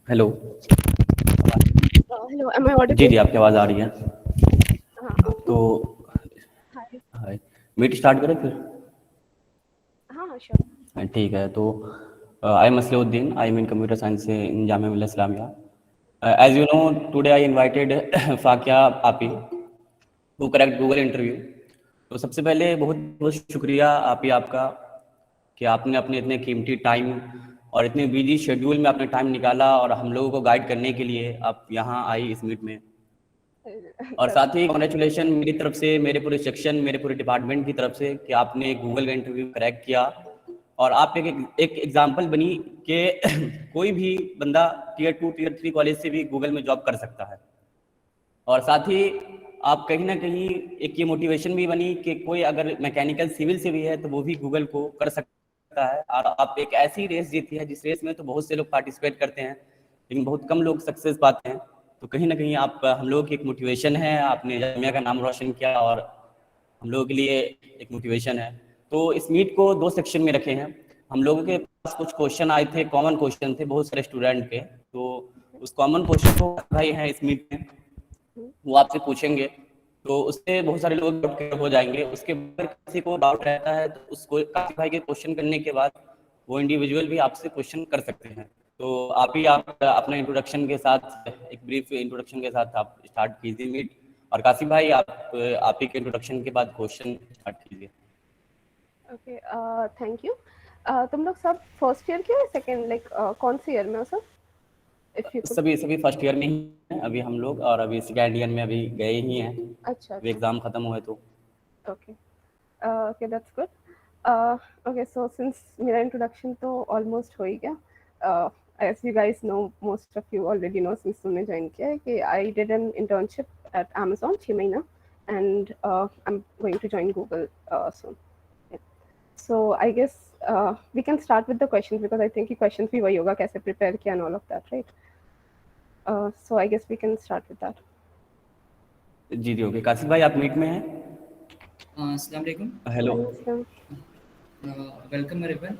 Hello. Hello, am I जी audible? जी, आपकी आवाज़ आ रही है। Okay. तो Hi. हाय, मीट स्टार्ट करें फिर। Sure. ठीक है। तो I Maslauddin, I mean computer science से in Jamia Millia Islamia. As you know, today I invited Fakiya आपी टू करेक्ट गूगल इंटरव्यू। तो सबसे पहले बहुत बहुत शुक्रिया आपी आपका कि आपने अपने इतने कीमती टाइम और इतने बिजी शेड्यूल में अपने टाइम निकाला और हम लोगों को गाइड करने के लिए आप यहाँ आई इस मीट में। और That's साथ ही कॉन्ग्रेचुलेशन मेरी तरफ से, मेरे पूरे सेक्शन, मेरे पूरे डिपार्टमेंट की तरफ से कि आपने गूगल का इंटरव्यू क्रैक किया और आप एक एग्जाम्पल बनी कि कोई भी बंदा टियर 2 टियर 3 कॉलेज से भी गूगल में जॉब कर सकता है। और साथ ही आप कहीं ना कहीं एक ये मोटिवेशन भी बनी कि कोई अगर मैकेनिकल सिविल से भी है तो वो भी गूगल को कर सकता है। और आप एक ऐसी रेस जीती है जिस रेस में तो बहुत से लोग पार्टिसिपेट करते हैं लेकिन बहुत कम लोग सक्सेस पाते हैं। तो कहीं ना कहीं आप हम लोगों की एक मोटिवेशन है, आपने जामिया का नाम रोशन किया और हम लोगों के लिए एक मोटिवेशन है। तो इस मीट को 2 सेक्शन में रखे हैं। हम लोगों के पास कुछ क्वेश्चन आए थे, कॉमन क्वेश्चन थे बहुत सारे स्टूडेंट के। तो उस कॉमन क्वेश्चन को भाई हैं इस मीट में, वो आपसे पूछेंगे तो उससे बहुत सारे लोग डाउट क्लियर हो जाएंगे। उसके बाद किसी को डाउट रहता है तो उसको काफी भाई के क्वेश्चन करने के बाद वो इंडिविजुअल भी आपसे क्वेश्चन कर सकते हैं। तो आप अपने इंट्रोडक्शन के साथ, एक ब्रीफ इंट्रोडक्शन के साथ आप स्टार्ट कीजिए मीट। और कासिफ भाई आप ही के इंट्रोडक्शन के बाद क्वेश्चन स्टार्ट कीजिए। okay. Thank you. तुम लोग सब फर्स्ट ईयर के या सेकेंड लाइक कौन सी ईयर में हो सब? If you could. सभी सभी फर्स्ट ईयर में ही हैं अभी हम लोग, और अभी सेकेंड ईयर में अभी गए ही हैं, अच्छा अभी अच्छा. एग्ज़ाम ख़त्म हुए तो। Okay. Okay, that's good. Okay, so since मेरा introduction तो almost हो ही गया. As you guys know, most of you already know since तुमने join किया है कि I did an internship at Amazon 6 महीना and I'm going to join Google soon. Yeah. So I guess we can start with the questions because I think कि questions भी वही होगा कैसे prepare किया and all of that, right? So I guess we can start with that. जी जी, okay. Kashif भाई आप मीट में हैं? Assalamu alaikum. Hello. Welcome. Welcome everyone.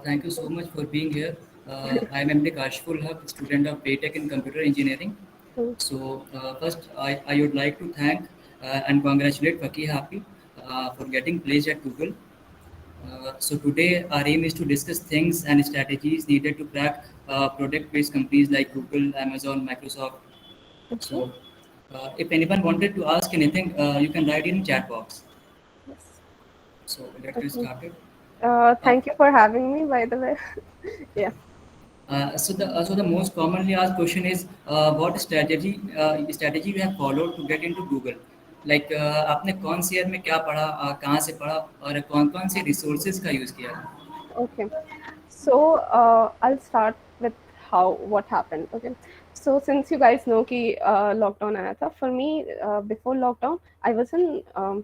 Thank you so much for being here. I am MD Kashful Haq, student of BTech in Computer Engineering. So first, I would like to thank and congratulate Fakeha for getting placed at Google. So today our aim is to discuss things and strategies needed to crack product-based companies like Google, Amazon, Microsoft. So if anyone wanted to ask anything, you can write in chat box. Yes. So let's get Okay. started. Thank you for having me, by the way. Yeah. So the most commonly asked question is what strategy you have followed to get into Google. Like आपने कौन सी year में क्या पढ़ा, कहाँ से पढ़ा और कौन कौन से रिसोर्सेज का यूज़ किया? Okay. So I'll start with how what happened. Okay. So since you guys know कि lockdown आया था, for me before lockdown I was in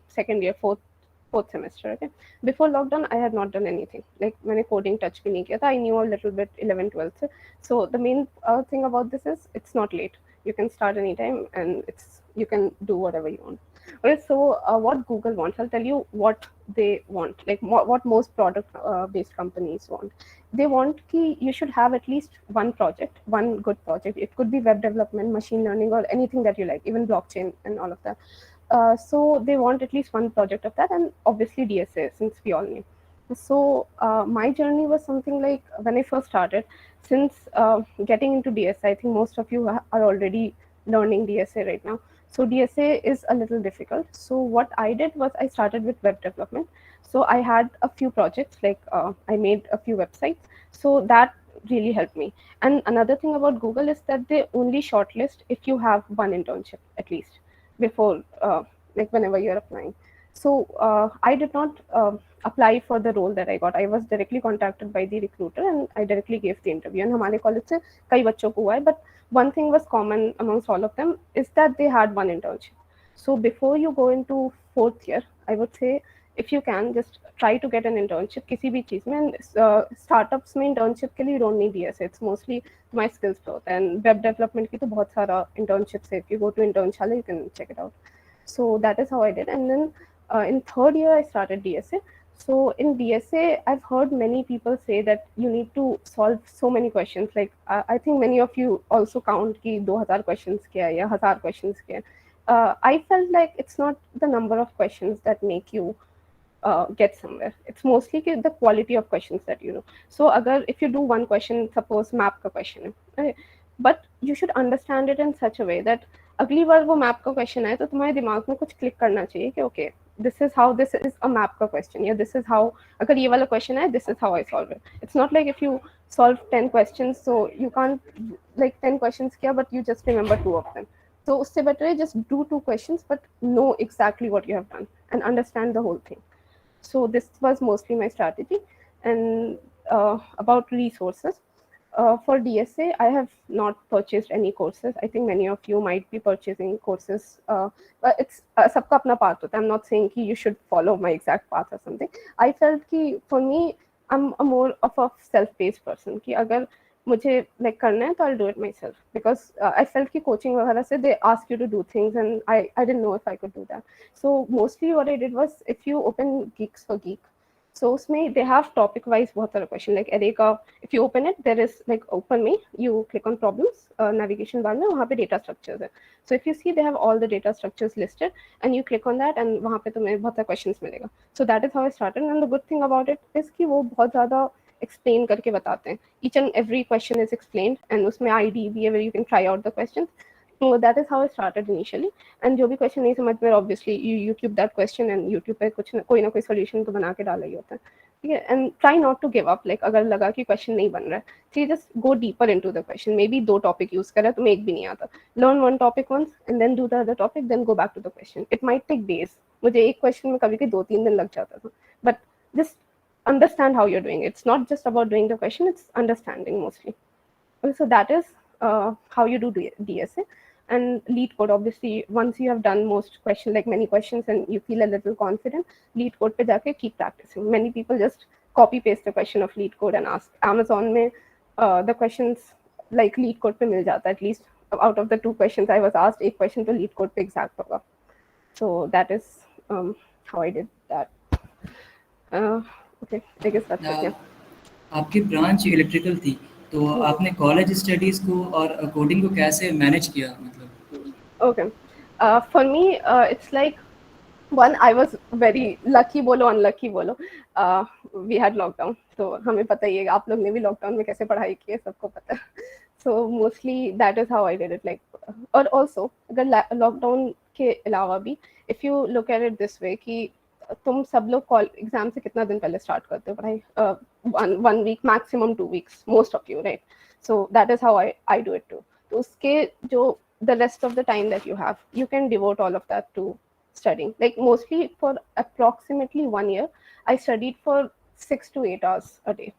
second year, fourth semester. Okay. Before lockdown I had not done anything. Like मैंने coding touch भी नहीं किया था. I knew a little bit 11 12 से. So the main thing about this is it's not late. You can start anytime and you can do whatever you want. Okay, so what Google wants, I'll tell you what they want, like what most product based companies want. They want ki you should have at least one project, one good project. It could be web development, machine learning, or anything that you like, even blockchain and all of that. So they want at least one project of that, and obviously DSA, since we all knew. So my journey was something like when I first started. Since getting into DSA, I think most of you are already learning DSA right now. So DSA is a little difficult. So what I did was I started with web development. So I had a few projects, like I made a few websites. So that really helped me. And another thing about Google is that they only shortlist if you have one internship at least before, like whenever you're applying. So I did not apply for the role that I got. I was directly contacted by the recruiter and I directly gave the interview. And हमारे college से कई बच्चों को हुआ है, but one thing was common amongst all of them is that they had one internship. So before you go into fourth year, I would say if you can just try to get an internship किसी भी चीज़ में. And startups में internship के लिए you don't need DSA. It's mostly my skills growth. And web development की तो बहुत सारा internships है. If you go to Internshala, you can check it out. So that is how I did. And then in third year, I started DSA. So in DSA, I've heard many people say that you need to solve so many questions. Like I think many of you also count ki 2000 questions kiya ya 1000 questions kiya. I felt like it's not the number of questions that make you get somewhere. It's mostly the quality of questions that you know. So agar if you do one question, suppose map ka question hai, okay, but you should understand it in such a way that अगली बार वो map का question है तो तुम्हारे दिमाग में कुछ click करना चाहिए कि okay this is how this is a map का क्वेश्चन या दिस इज हाउ अगर ये वाला क्वेश्चन है this is how I solve it. It's not like if you solve 10 questions so you can't like 10 questions किया but you just remember 2 of them. So उससे better है just do 2 questions but know exactly what you have done and understand the whole thing. So this was mostly my strategy. And about resources, for DSA, I have not purchased any courses. I think many of you might be purchasing courses. But it's सबका अपना path होता है. I'm not saying कि you should follow my exact path or something. I felt कि for me, I'm a more of a self-paced person. कि अगर मुझे like करना है तो I'll do it myself because I felt कि coaching वगैरह से they ask you to do things and I didn't know if I could do that. So mostly what I did was if you open Geeks for Geek, so उसमें they have topic wise बहुत सारा question like array का if you open it there is like open me you click on problems navigation bar में वहाँ पे data structures है. So if you see they have all the data structures listed and you click on that and वहाँ पे तुम्हें बहुत सारे questions मिलेगा. So that is how I started and the good thing about it is कि वो बहुत ज़्यादा explain करके बताते हैं. Each and every question is explained and उसमें ID भी है where you can try out the questions. So that is how I started initially. And जो भी question नहीं समझ में obviously you YouTube that question and YouTube पे कुछ कोई ना कोई solution तो बना के डाला ही होता है. ठीक है. And try not to give up. Like अगर लगा कि question नहीं बन रहा है, ठीक है, just go deeper into the question. Maybe 2 topic use करा तुम्हें एक भी नहीं आता. Learn one topic once and then do the other topic, then go back to the question. It might take days. मुझे एक question में कभी 2-3 दिन लग जाता था. But just understand how you're doing it. It's not just about doing the question, it's understanding mostly. Okay, so that is how you do DSA. And lead code, obviously, once you have done most questions, like many questions, and you feel a little confident, lead code pe jaake keep practicing. Many people just copy paste the question of lead code and ask. Amazon mein the questions like lead code pe mil jata. At least out of the 2 questions I was asked, एक question to lead code pe exact hoga. So that is how I did that. Okay, I guess that's it. Yeah. आपकी branch electrical थी तो आपने college studies को और coding को कैसे manage किया मतलब? Okay. For me, it's like one, I was very lucky बोलो unlucky बोलो. We had lockdown, so हमें पता ही है आप लोग ने भी lockdown में कैसे पढ़ाई की है सबको पता है. So mostly that is how I did it. Like और also अगर lockdown के अलावा भी if you look at it this way कि तुम सब लोग एग्जाम से कितना दिन पहले स्टार्ट करते हो पढ़ाई? one week maximum 2 weeks most of you, right? So that is how I do it too. तो उसके जो the rest of the time that you have, you can devote all of that to studying. Like mostly for approximately 1 year, I studied for 6 to 8 hours a day.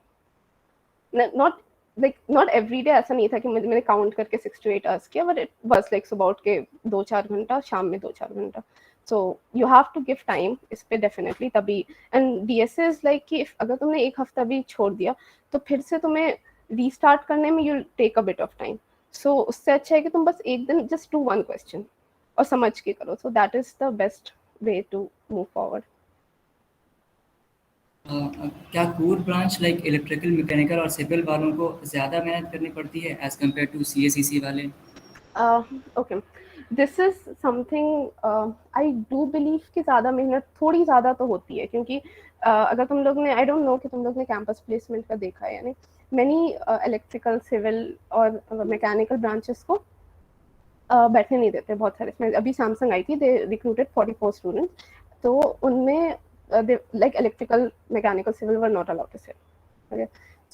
Not like not every day, ऐसा नहीं था कि मैंने count करके 6 to 8 hours किया, but it was like सुबह उठ के 2-4 घंटा, शाम में 2-4 घंटा. So you have to give time इस पे definitely तभी. And DSA is like कि अगर तुमने एक हफ्ता भी छोड़ दिया तो फिर से तुम्हें रीस्टार्ट करने में you'll take a bit of time. So उससे अच्छा है कि तुम बस एक दिन just do one question और समझ के करो. So that is the best way to move forward. क्या core branch like electrical mechanical और सिविल वालों को ज़्यादा मेहनत करनी पड़ती है एज कम्पेयर टू CACC वाले? Okay, this is something I do believe कि ज़्यादा मेहनत थोड़ी ज़्यादा तो होती है क्योंकि अगर तुम लोग ने I don't know कि तुम लोग ने कैंपस प्लेसमेंट का देखा है या नहीं. Many इलेक्ट्रिकल सिविल और मैकेनिकल ब्रांचेस को बैठने नहीं देते बहुत सारे. इसमें अभी सैमसंग आई थी, दे रिक्रूटेड 44 स्टूडेंट्स, तो उनमें like electrical mechanical civil were not allowed to sit. Okay,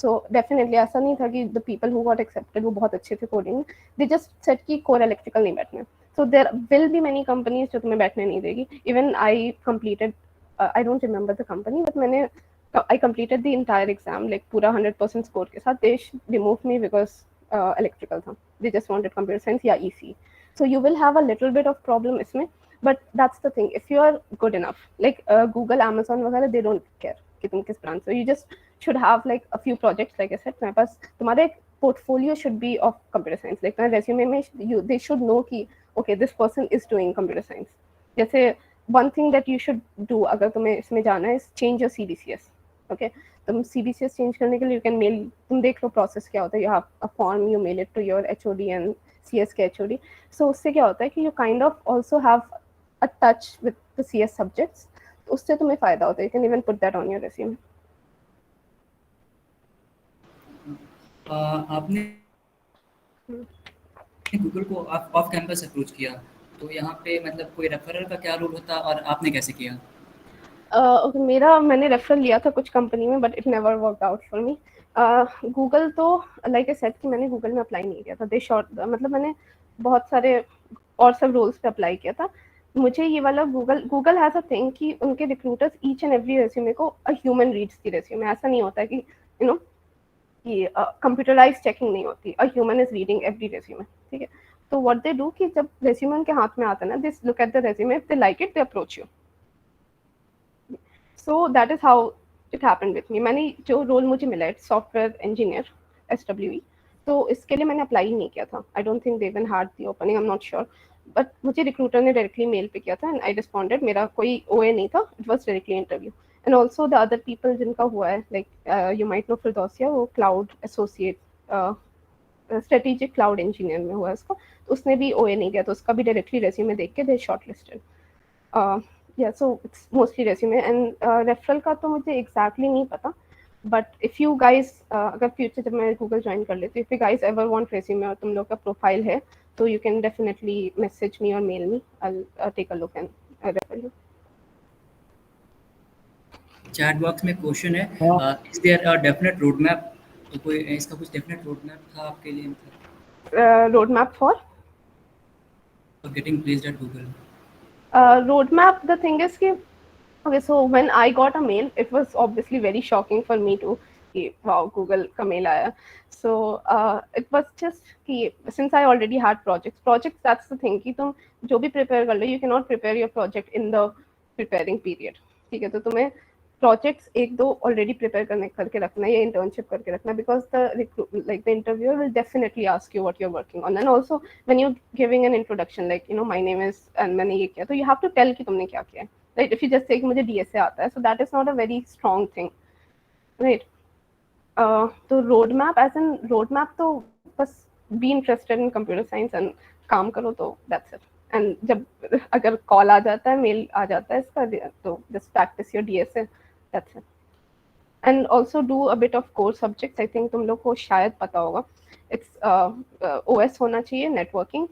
so definitely ऐसा नहीं था कि the people who got accepted वो बहुत अच्छे थे कोडिंग, दे जस्ट सेड कि कोर इलेक्ट्रिकल नहीं बैठने. So there will be many companies जो तुम्हें बैठने नहीं देगी. Even I completed, I don't remember the company, but मैंने I completed the entire exam like पूरा 100% स्कोर के साथ. They removed me because electrical था. They just wanted computer science या EC. So you will have a little bit of problem इसमें, but that's the thing. If you are good enough, like Google, Amazon वगैरह, they don't care कि तुम किस branch. So you just should have like a few projects. Like I said, तुम्हारे पास तुम्हारे portfolio should be of computer science. Like तुम्हारे resume में they should know कि okay, this person is doing computer science. जैसे one thing that you should do अगर तुम्हें इसमें जाना है is change your CBCS. Okay, तुम CBCS change करने के लिए you can mail, तुम देख लो process क्या होता है. You have a form, you mail it to your HOD and CS के HOD. So उससे क्या होता है कि you kind of also have a touch with the CS subjects. तो उससे तुम्हें फायदा होता है. You can even put that on your resume. आपने गूगल को ऑफ कैंपस अप्रोच किया, तो यहाँ पे मतलब कोई रेफरल का क्या रोल होता और आपने कैसे किया? मैंने रेफरल लिया था कुछ कंपनी में, but it never worked out for me. Google तो लाइक आई सेड कि मैंने गूगल में अप्लाई नहीं किया था. दे शॉर्ट, मतलब मैंने बहुत सारे और सब रोल्स पे अप्लाई किया था. मुझे ये वाला गूगल हैज अ थिंग कि उनके recruiters each and every resume को a human reads the resume. ऐसा नहीं होता कि यू नो कि कंप्यूटराइज चेकिंग नहीं होती. A human is reading every resume. ठीक है, तो व्हाट दे डू कि जब रेज्यूमे उनके हाथ में आता है ना, they look at the resume, if they like it they approach you. So that is how it happened with me. मैंने जो रोल मुझे मिला है सॉफ्टवेयर इंजीनियर SWE, तो इसके लिए मैंने अप्लाई ही नहीं किया था. आई don't think they even had the opening, I am not sure. But मुझे रिक्रूटर ने डायरेक्टली मेल पे किया था एंड आई रिस्पॉन्डेड. मेरा कोई OA नहीं था, it was directly interview. And also the other people जिनका हुआ है, लाइक यू माइट नो फिरदौसिया, वो cloud associate strategic cloud engineer में हुआ है उसका. तो उसने भी OA नहीं दिया, तो उसका भी डायरेक्टली रेज्यूमे देख के they shortlisted. Yeah, so it's mostly resume and referral का तो मुझे exactly नहीं पता. But if you guys अगर future जब मैं Google join कर लेती हूँ, if you guys ever want resume और तुम लोग का profile है, तो you can definitely message me or mail me. I'll take a look and refer you. Chat box में क्वेश्चन है, is there a definite road map? तो कोई इसका कुछ डेफिनेट रोड मैप था आपके लिए, मतलब Roadmap for getting placed at Google? roadmap, the thing is कि okay, so when I got a mail, it was obviously very shocking for me too. कि wow, Google का mail आया. So it was just कि since I already had projects, that's the thing कि तुम जो भी prepare कर लो, you cannot prepare your project in the preparing period. ठीक है, तो तुम्हें projects एक दो already prepare करके रखना है या internship करके रखना, because the interviewer will definitely ask you what you're working on. And also when you're giving an introduction, like you know my name is and मैंने ये किया, तो you have to tell कि तुमने क्या किया है. Right, if you just say कि मुझे DSA आता है, so that is not a very strong thing, right? तो roadmap तो बस be interested in computer science and काम करो, तो that's it. And जब अगर कॉल आ जाता है, मेल आ जाता है इसका, तो just practice your DSA, that's it. And also do a bit of core subjects. I think तुम लोग को शायद पता होगा, it's OS होना चाहिए, networking,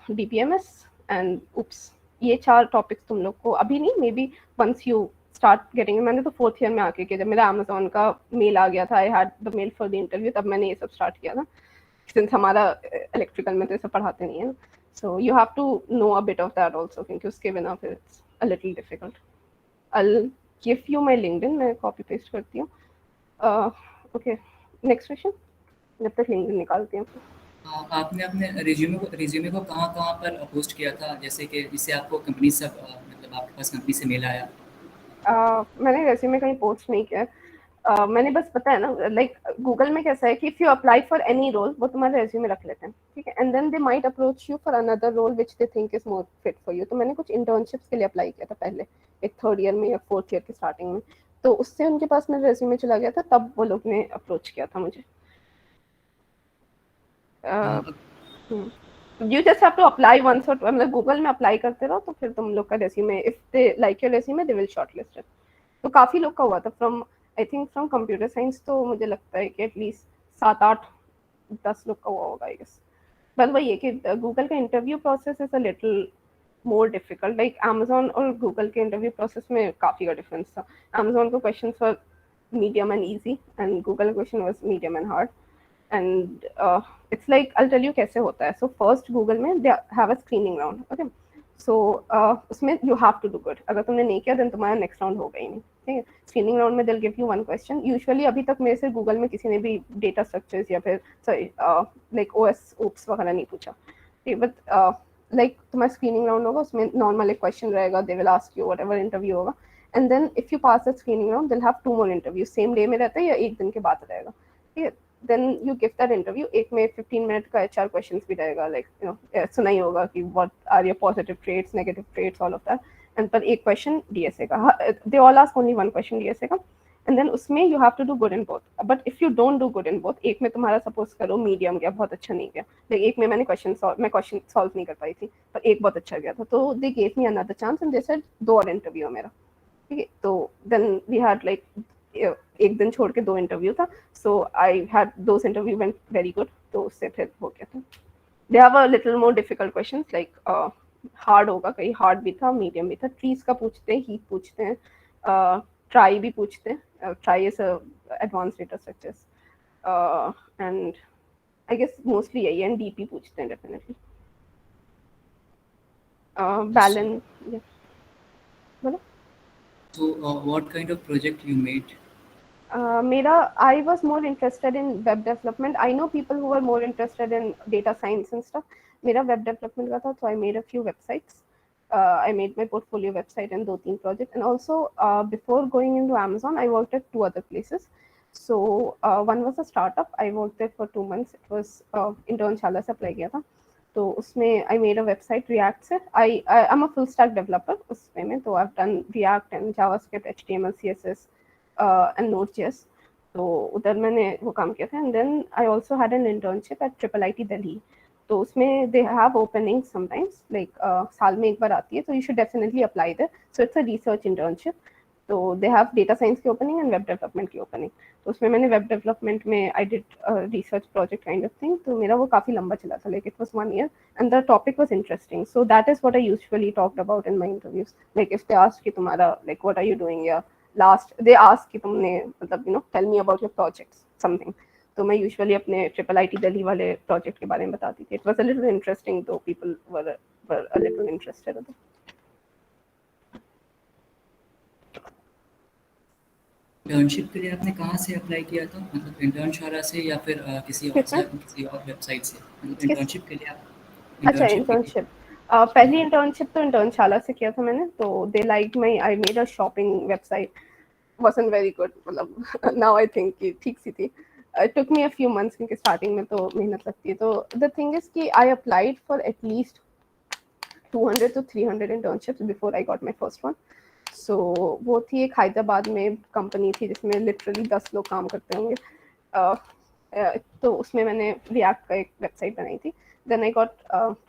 DBMS and OOPS. ये 4 टॉपिक्स तुम लोग को अभी नहीं, maybe once you start getting. मैंने तो 4th ईयर में आके किया, जब मेरा अमेजोन का मेल आ गया था, I had the mail for the interview, तब मैंने ये सब स्टार्ट किया था. सिंस हमारा इलेक्ट्रिकल में तो ये सब पढ़ाते नहीं है, so you have to know a bit of that also, क्योंकि उसके बिना फिर it's a little difficult. I give you my LinkedIn, मैं कॉपी पेस्ट करती हूँ. Okay, next question. जब तक लिंक्डइन निकालती हूँ. आपने अपने रिज्यूमे को कहाँ पर पोस्ट किया था, जैसे कि जिससे आपको कंपनी से मतलब आपके पास कंपनी से मेल आया? मैंने रेज्यूमे कहीं पोस्ट नहीं किया. मैंने बस पता है ना, लाइक गूगल में कैसा है कि if you apply for any role, वो तुम्हारा रेज्यूमे रख लेते हैं, ठीक है, and then they might approach you for another role which they think is more fit for you. तो मैंने कुछ इंटर्नशिप्स के लिए अप्लाई किया था पहले, एक 3rd ईयर में या 4th ईयर के स्टार्टिंग में, तो उससे उनके पास मेरा रेज्यूमे चला गया था, तब वो लोग ने अप्रोच किया था मुझे. You just have to apply once or मतलब गूगल में अप्लाई करते रहो, तो फिर तुम लोग का resume, if they like your resume, they will shortlist it. तो काफी लोग का हुआ था from, I think from computer science, तो मुझे लगता है कि एटलीस्ट 7-8-10 लोग का हुआ होगा, आई गेस. बस वही है कि गूगल का interview process is a little more difficult. Like Amazon और गूगल के इंटरव्यू प्रोसेस में काफी का डिफरेंस था. अमेजोन का question were medium and easy, and Google question was medium and hard. And it's like, I'll tell you कैसे होता है. So first Google में they have a screening round, okay. So उसमें you have to do good. अगर तुमने नहीं किया then तुम्हारा next round होगा ही नहीं, ठीक है. Screening round में they'll give you one question. Usually अभी तक मेरे से Google में किसी ने भी data structures या फिर like OS OOPS वगैरह नहीं पूछा, ठीक है. But like तुम्हारा screening round होगा, उसमें normal एक question रहेगा, they will ask you whatever interview होगा, and then if you pass that screening round they'll have 2 more interviews. same day में रहता है या एक दिन के बाद रहेगा, ठीक है. then you give that interview. एक में 15 मिनट का HR questions भी रहेगा, like you know सुना ही होगा कि what are your positive traits, negative traits, all of that. And पर एक क्वेश्चन डीएसए का, they all ask only one question DSA का, एंड देन उसमें you have to do good in both, but if you don't do good in both, एक में तुम्हारा suppose करो medium गया, बहुत अच्छा नहीं गया, लाइक एक में मैंने क्वेश्चन सॉल्व नहीं कर पाई थी, पर एक बहुत अच्छा गया था, तो they gave me another chance and they said 2 और इंटरव्यू है मेरा, ठीक है, तो देन वी हैड लाइक एक दिन छोड़ के 2 इंटरव्यू था, so I had those interview went very good, तो उससे फिर हो गया था। They have a little more difficult questions, like hard होगा, कहीं हार्ड भी था, मीडियम भी था, ट्रीज का पूछते हैं, हीप पूछते हैं, ट्राई भी पूछते हैं, trie is advance data structures, and I guess mostly यही, एंड डीपी पूछते हैं डेफिनेटली, बैलेंस, बोलो। So, what kind of project you made? I was more interested in web development. I know people who are more interested in data science and stuff. मेरा web development का था, so I made a few websites. I made my portfolio website and 2-3 projects. And also, before going into Amazon, I worked at 2 other places. So one was a startup. I worked there for 2 months. It was internship से apply किया था. तो उसमें I made a website React से. I'm a full stack developer उसमें में, तो I've done React and JavaScript, HTML, CSS. And Node.js, तो उधर मैंने वो काम किया था, and then I also had an internship at IIIT Delhi, तो उसमें they have opening sometimes, like साल में एक बार आती है, तो you should definitely apply there, so it's a research internship, तो दे हैव डेटा साइंस की ओपनिंग एंड वेब डेवलपमेंट की ओपनिंग, तो उसमें मैंने वेब डेवलपमेंट में I did research project kind of thing, तो मेरा वो काफ़ी लंबा चला था, like it was 1 year and the topic was interesting, so that is what I usually talked about in my interviews, like if they ask कि तुम्हारा like what are you doing, या लास्ट दे आस्क कि तुमने मतलब you know tell me about your projects something, तो मैं usually अपने IIIT Delhi वाले प्रोजेक्ट के बारे में बताती थी, it was a little interesting, though people were a little interested. Internship के लिए आपने कहाँ से अप्लाई किया था, मतलब इंटर्नशाला से या फिर किसी और वेबसाइट से, मतलब इंटर्नशिप के लिए आप अच्छा, इंटर्नशिप की थी? इंटर्नशिप पहली इंटर्नशिप तो इंटर्नशाला से किया था मैंने, तो they like my, I made a shopping website, wasn't very good, मतलब now I think कि ठीक सी थी, it took me a few months क्योंकि स्टार्टिंग में तो मेहनत लगती है, तो the thing is कि I applied for at least 200 to 300 internships before I got my first one. So वो थी एक हैदराबाद में कंपनी थी जिसमें लिटरली 10 लोग काम करते होंगे, तो उसमें मैंने रिएक्ट का एक वेबसाइट बनाई थी, then I got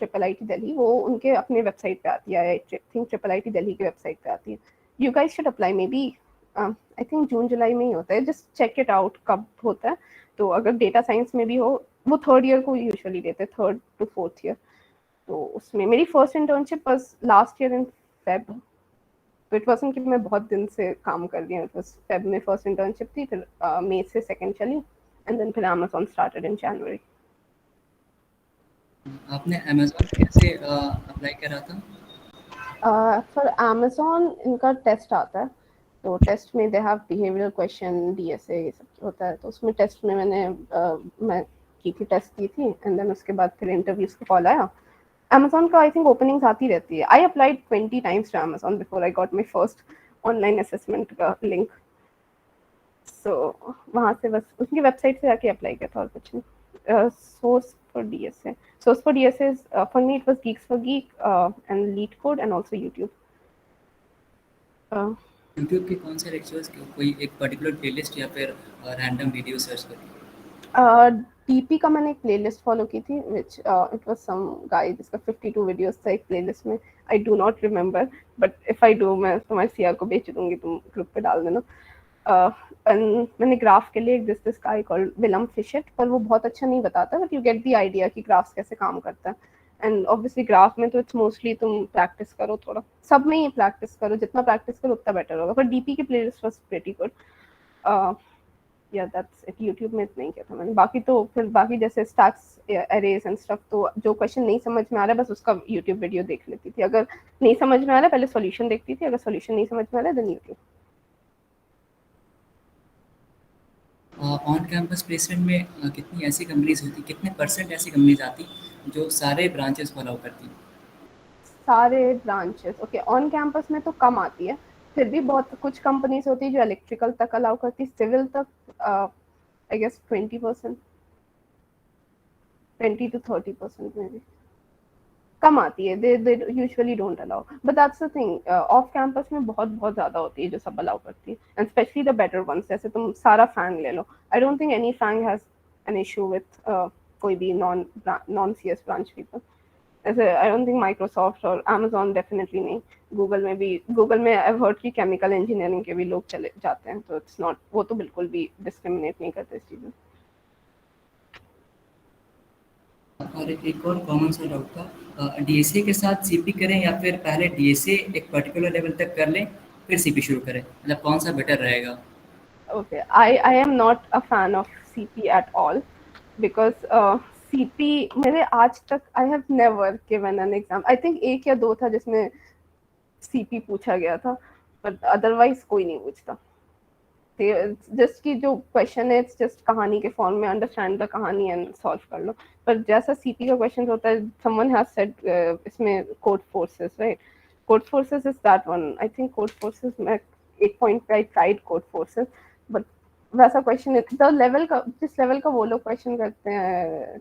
IIIT Delhi, वो उनके अपने वेबसाइट पे आती है, आई थिंक IIIT दिल्ली की वेबसाइट पे आती है, you guys should apply, maybe I think June July में ही होता है, जस्ट चेक इट आउट कब होता है, तो अगर डेटा साइंस में भी हो, वो 3rd ईयर को यूजुअली देते हैं, 3rd to 4th ईयर, तो उसमें मेरी first internship was last year in Feb, तो इट वाजंट कि मैं बहुत दिन से काम कर रही हूँ, इट वाज फेब में फर्स्ट इंटर्नशिप थी, फिर मई से सेकंड चली, एंड देन फिर Amazon स्टार्टेड इन जनवरी। आपने अमेज़न कैसे अप्लाई करा था? फॉर Amazon इनका टेस्ट आता है, तो टेस्ट में they have behavioural question, DSA ये सब होता है, तो उसमें टेस्ट में मैं की थी, टेस्ट की थी, एंड देन उसके बाद फिर इंटरव्यूज का कॉल आया। Amazon का आई थिंक ओपनिंग्स आती रहती है, I applied 20 times to Amazon before I got my first online assessment का लिंक, सो वहाँ से बस उनकी वेबसाइट से जाके अप्लाई किया था और कुछ नहीं। Source for DSA, source for DSA is for me it was Geeks for Geek and Lead Code and also YouTube. YouTube के कौन से लेक्चर्स, कोई एक पर्टिकुलर प्लेलिस्ट या फिर रैंडम वीडियो सर्च करके? टीपी का मैंने एक प्लेलिस्ट फॉलो की थी, विच इट वाज सम गाय जिसका 52 वीडियोस था एक प्लेलिस्ट में, I do not remember, but if I do मैं तुम्हारे सीआर को भेज दूंगी, तुम ग्रुप पे डाल देना। मैंने ग्राफ के लिए एक दिस गाय कॉल्ड विलम फिशेट, पर वो बहुत अच्छा नहीं बताता, but you get the idea कि ग्राफ्स कैसे काम करता है, एंड ऑब्वियसली ग्राफ में तो इट्स मोस्टली तुम प्रैक्टिस करो, थोड़ा सब में ही प्रैक्टिस करो, जितना प्रैक्टिस करो उतना बेटर होगा, पर डीपी की प्लेलिस्ट वाज प्रीटी गुड। या दैट्स इट, यूट्यूब में इतना ही किया था मैंने, बाकी तो फिर बाकी जैसे स्टैक्स एरेज एंड स्टफ, तो जो क्वेश्चन नहीं समझ में आ रहा है बस उसका यूट्यूब वीडियो देख लेती थी, अगर नहीं समझ में आ रहा है पहले सॉल्यूशन देखती थी, अगर सॉल्यूशन नहीं समझ में आ रहा है then YouTube. On campus placement में कितनी ऐसी कंपनीज होती, कितने परसेंट ऐसी कंपनीज आती जो सारे ब्रांचेस फॉलो करती? सारे ब्रांचेस ओके, ऑन कैंपस में तो कम आती है, फिर भी बहुत कुछ कंपनीज होती है जो इलेक्ट्रिकल तक अलाउ करती, सिविल तक आई गेस 20%, 20 to 30% में भी। कम आती है, they usually don't allow, but that's the thing, off campus में बहुत बहुत ज़्यादा होती है जो सब allow करती है, and especially the better ones, जैसे तुम सारा FANG ले लो, I don't think any FANG has an issue with कोई भी non CS branch people, ऐसे I don't think Microsoft और Amazon definitely नहीं, Google में I've heard कि chemical engineering के भी लोग चले जाते हैं, तो it's not, वो तो बिल्कुल भी discriminate नहीं करते इस चीज़ में। और एक और कॉमन सा डाउट था, डीएसए के साथ सीपी करें या फिर पहले डीएसए एक पर्टिकुलर लेवल तक कर लें फिर सीपी शुरू करें, मतलब कौन सा बेटर रहेगा? Okay, I am not a fan of CP at all because CP मेरे आज तक I have never given an exam. I think एक या दो था जिसमें CP पूछा गया था, but otherwise कोई नहीं पूछता। जस्ट की जो क्वेश्चन है इट्स जस्ट कहानी के फॉर्म में, अंडरस्टैंड द कहानी एंड सॉल्व कर लो, पर जैसा सीपी का क्वेश्चन होता है, समवन हैज सेड इसमें code forces, right, code forces is that one, I think code forces में एक पॉइंट पे I tried code forces, but वैसा क्वेश्चन द लेवल का, जिस लेवल का वो लोग क्वेश्चन करते हैं,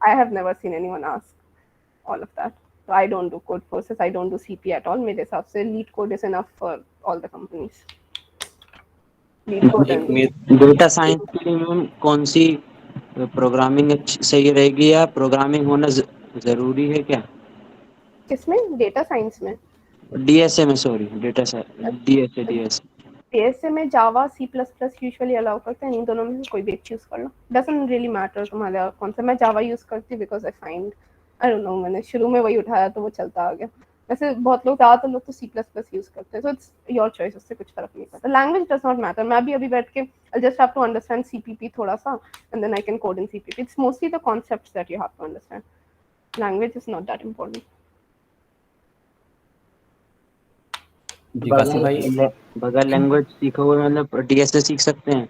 I have never seen anyone ask all of that, so I don't do code forces, I don't do CP at all, मेरे हिसाब से leet code is enough for all the companies. Data science के लिए ma'am कौन सी programming सही रहेगी या programming होना जरूरी है क्या? किसमें? डेटा साइंस में? डीएसए में, सॉरी डेटा डीएसए डीएसए में Java C plus plus usually allow करते हैं, इन दोनों में से कोई भी एक चूज कर लो, डजंट रियली मैटर तुम्हारा कौन सा। मैं जावा यूज करती हूँ because I find, I don't no, मैंने शुरू में वही उठाया तो वो चलता आ गया। वैसे बहुत लोग, ज़्यादातर लोग तो सी प्लस प्लस यूज करते हैं, सो इट्स योर चॉइस, उससे कुछ फर्क नहीं पड़ता। लैंग्वेज डज नॉट मैटर, मैं भी अभी बैठ के I just have to understand CPP थोड़ा सा and then I can code in CPP, it's mostly the concepts that you have to understand, language is not that important. बगैर language सीखा हुआ मतलब डीएसए सीख सकते हैं?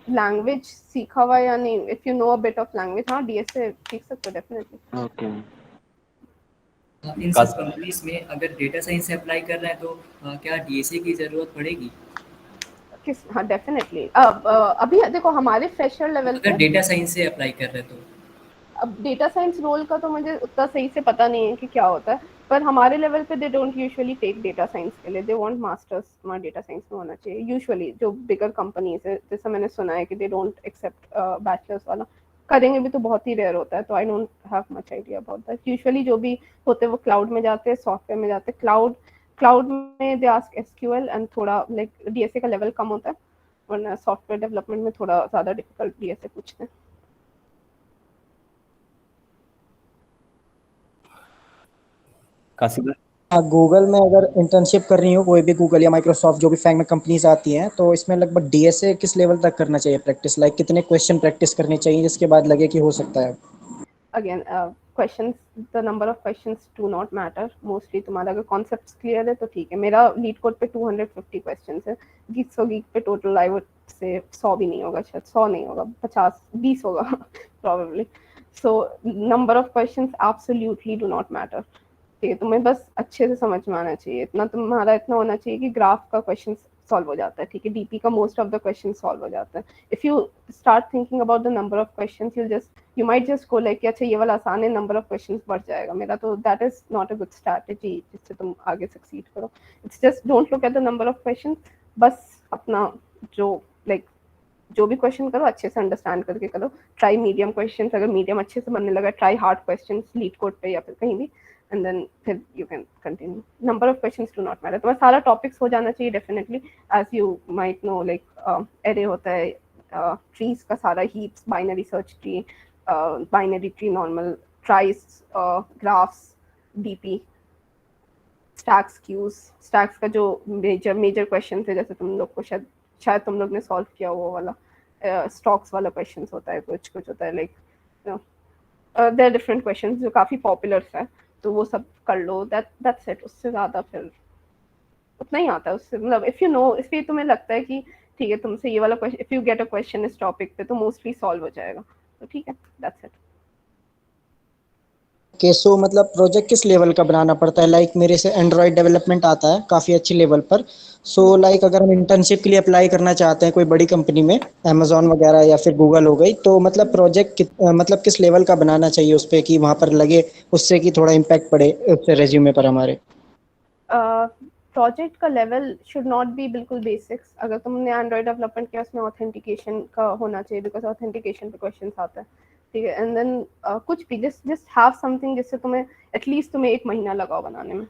लैंग्वेज सीखा हुआ या नहीं, if you know a bit of language, हाँ डीएसए सीख सकते हो डेफिनेटली। ओके। इन सब कंपनीज में अगर डेटा साइंस से अप्लाई कर रहे हैं तो क्या डीएसए की ज़रूरत पड़ेगी? किस, हाँ डेफिनेटली। अब अभी देखो हमारे फ्रेशर लेवल पे, अगर डेटा साइंस से अप्लाई कर रहे हैं तो अब डेटा साइंस रोल का तो मुझे उतना सही से पता नहीं है कि क्या होता है, पर हमारे लेवल पे they don't usually take data science के लिए, दे वांट मास्टर्स तुम्हारा डेटा साइंस में होना चाहिए यूजुअली। जो बिगर कंपनीज है, जैसे मैंने सुना है कि दे डोंट एक्सेप्ट बैचलर्स वाला, करेंगे भी तो बहुत ही रेयर होता है, तो I don't have much idea about that. Usually जो भी होते हैं वो क्लाउड में जाते हैं, सॉफ्टवेयर में जाते हैं, क्लाउड में दे आस्क एसक्यूएल एंड थोड़ा लाइक डीएसए का लेवल कम होता है, वरना सॉफ्टवेयर डेवलपमेंट में थोड़ा ज़्यादा डिफिकल्ट डीएसए पूछते हैं। गूगल में अगर इंटर्नशिप कर रही हो, कोई भी गूगल या माइक्रोसॉफ्ट जो भी फैंग में कंपनीज आती हैं, तो इसमें लगभग डीएसए किस लेवल तक करना चाहिए प्रैक्टिस, लाइक कितने क्वेश्चन प्रैक्टिस करनी चाहिए जिसके बाद लगे कि हो सकता है? Again, questions, the number of questions do not matter mostly। तुम्हारा अगर कॉन्सेप्ट्स क्लियर है तो ठीक है। मेरा लीड कोड पे 250 क्वेश्चंस है, गीक्स और गीक पे टोटल आई वुड से 100 भी नहीं होगा, शायद 100 नहीं होगा, 50-20 होगा probably। so number of questions absolutely do not matter। ठीक है, तुम्हें बस अच्छे से समझ में आना चाहिए, इतना तुम्हारा इतना होना चाहिए कि ग्राफ का क्वेश्चन सॉल्व हो जाता है, ठीक है, डीपी का most of the question solve हो जाता है। If you start thinking about the number of questions, you might just go like अच्छा ये वाला आसान है, नंबर ऑफ क्वेश्चंस बढ़ जाएगा मेरा, तो that is not a good strategy जिससे तुम आगे सक्सीड करो। It's just don't look at the number of questions, बस अपना जो लाइक जो भी क्वेश्चन करो अच्छे से अंडरस्टैंड करके करो। ट्राई मीडियम क्वेश्चंस, अगर मीडियम अच्छे से बनने लगा, try hard questions LeetCode पे या फिर कहीं भी, एंड देन फिर you can continue. Number of questions do not matter, तुम्हारा सारा टॉपिक्स हो जाना चाहिए definitely. As you might know like array होता है, ट्रीज का सारा heaps, binary search tree, binary tree, normal tries, graphs, DP, stacks, queues, stacks का जो मेजर क्वेश्चन थे, जैसे तुम लोग को शायद तुम लोग ने सॉल्व किया वो वाला स्टॉक्स वाला क्वेश्चन होता है, कुछ होता है like there are different questions जो काफ़ी पॉपुलर है, तो वो सब कर लो, दैट्स इट। उससे ज़्यादा फिर उतना ही आता है उससे, मतलब इफ़ यू नो, इफ़ तुम्हें लगता है कि ठीक है तुमसे ये वाला question, if you get a question इस टॉपिक पे तो मोस्टली सॉल्व हो जाएगा, तो ठीक है, दैट्स इट। ओके, सो मतलब प्रोजेक्ट किस लेवल का बनाना पड़ता है? लाइक मेरे से एंड्रॉयड डेवलपमेंट आता है काफ़ी अच्छी लेवल पर। सो लाइक अगर हम इंटर्नशिप के लिए अप्लाई करना चाहते हैं कोई बड़ी कंपनी में, अमेजोन वगैरह या फिर गूगल हो गई, तो मतलब प्रोजेक्ट मतलब किस लेवल का बनाना चाहिए उस पे कि वहाँ पर लगे उससे कि थोड़ा इम्पैक्ट पड़े उससे रेज्यूमे पर हमारे? प्रोजेक्ट का लेवल शुड नॉट बी बिल्कुल बेसिक्स। अगर तुमने एंड्रॉयड डेवलपमेंट किया उसमें ऑथेंटिकेशन का होना चाहिए, बिकॉज ऑथेंटिकेशन पे क्वेश्चन आता है, ठीक है। एंड देन कुछ भी जस्ट हैव समथिंग जिससे तुम्हें एटलीस्ट तुम्हें 1 महीना लगाओ बनाने में,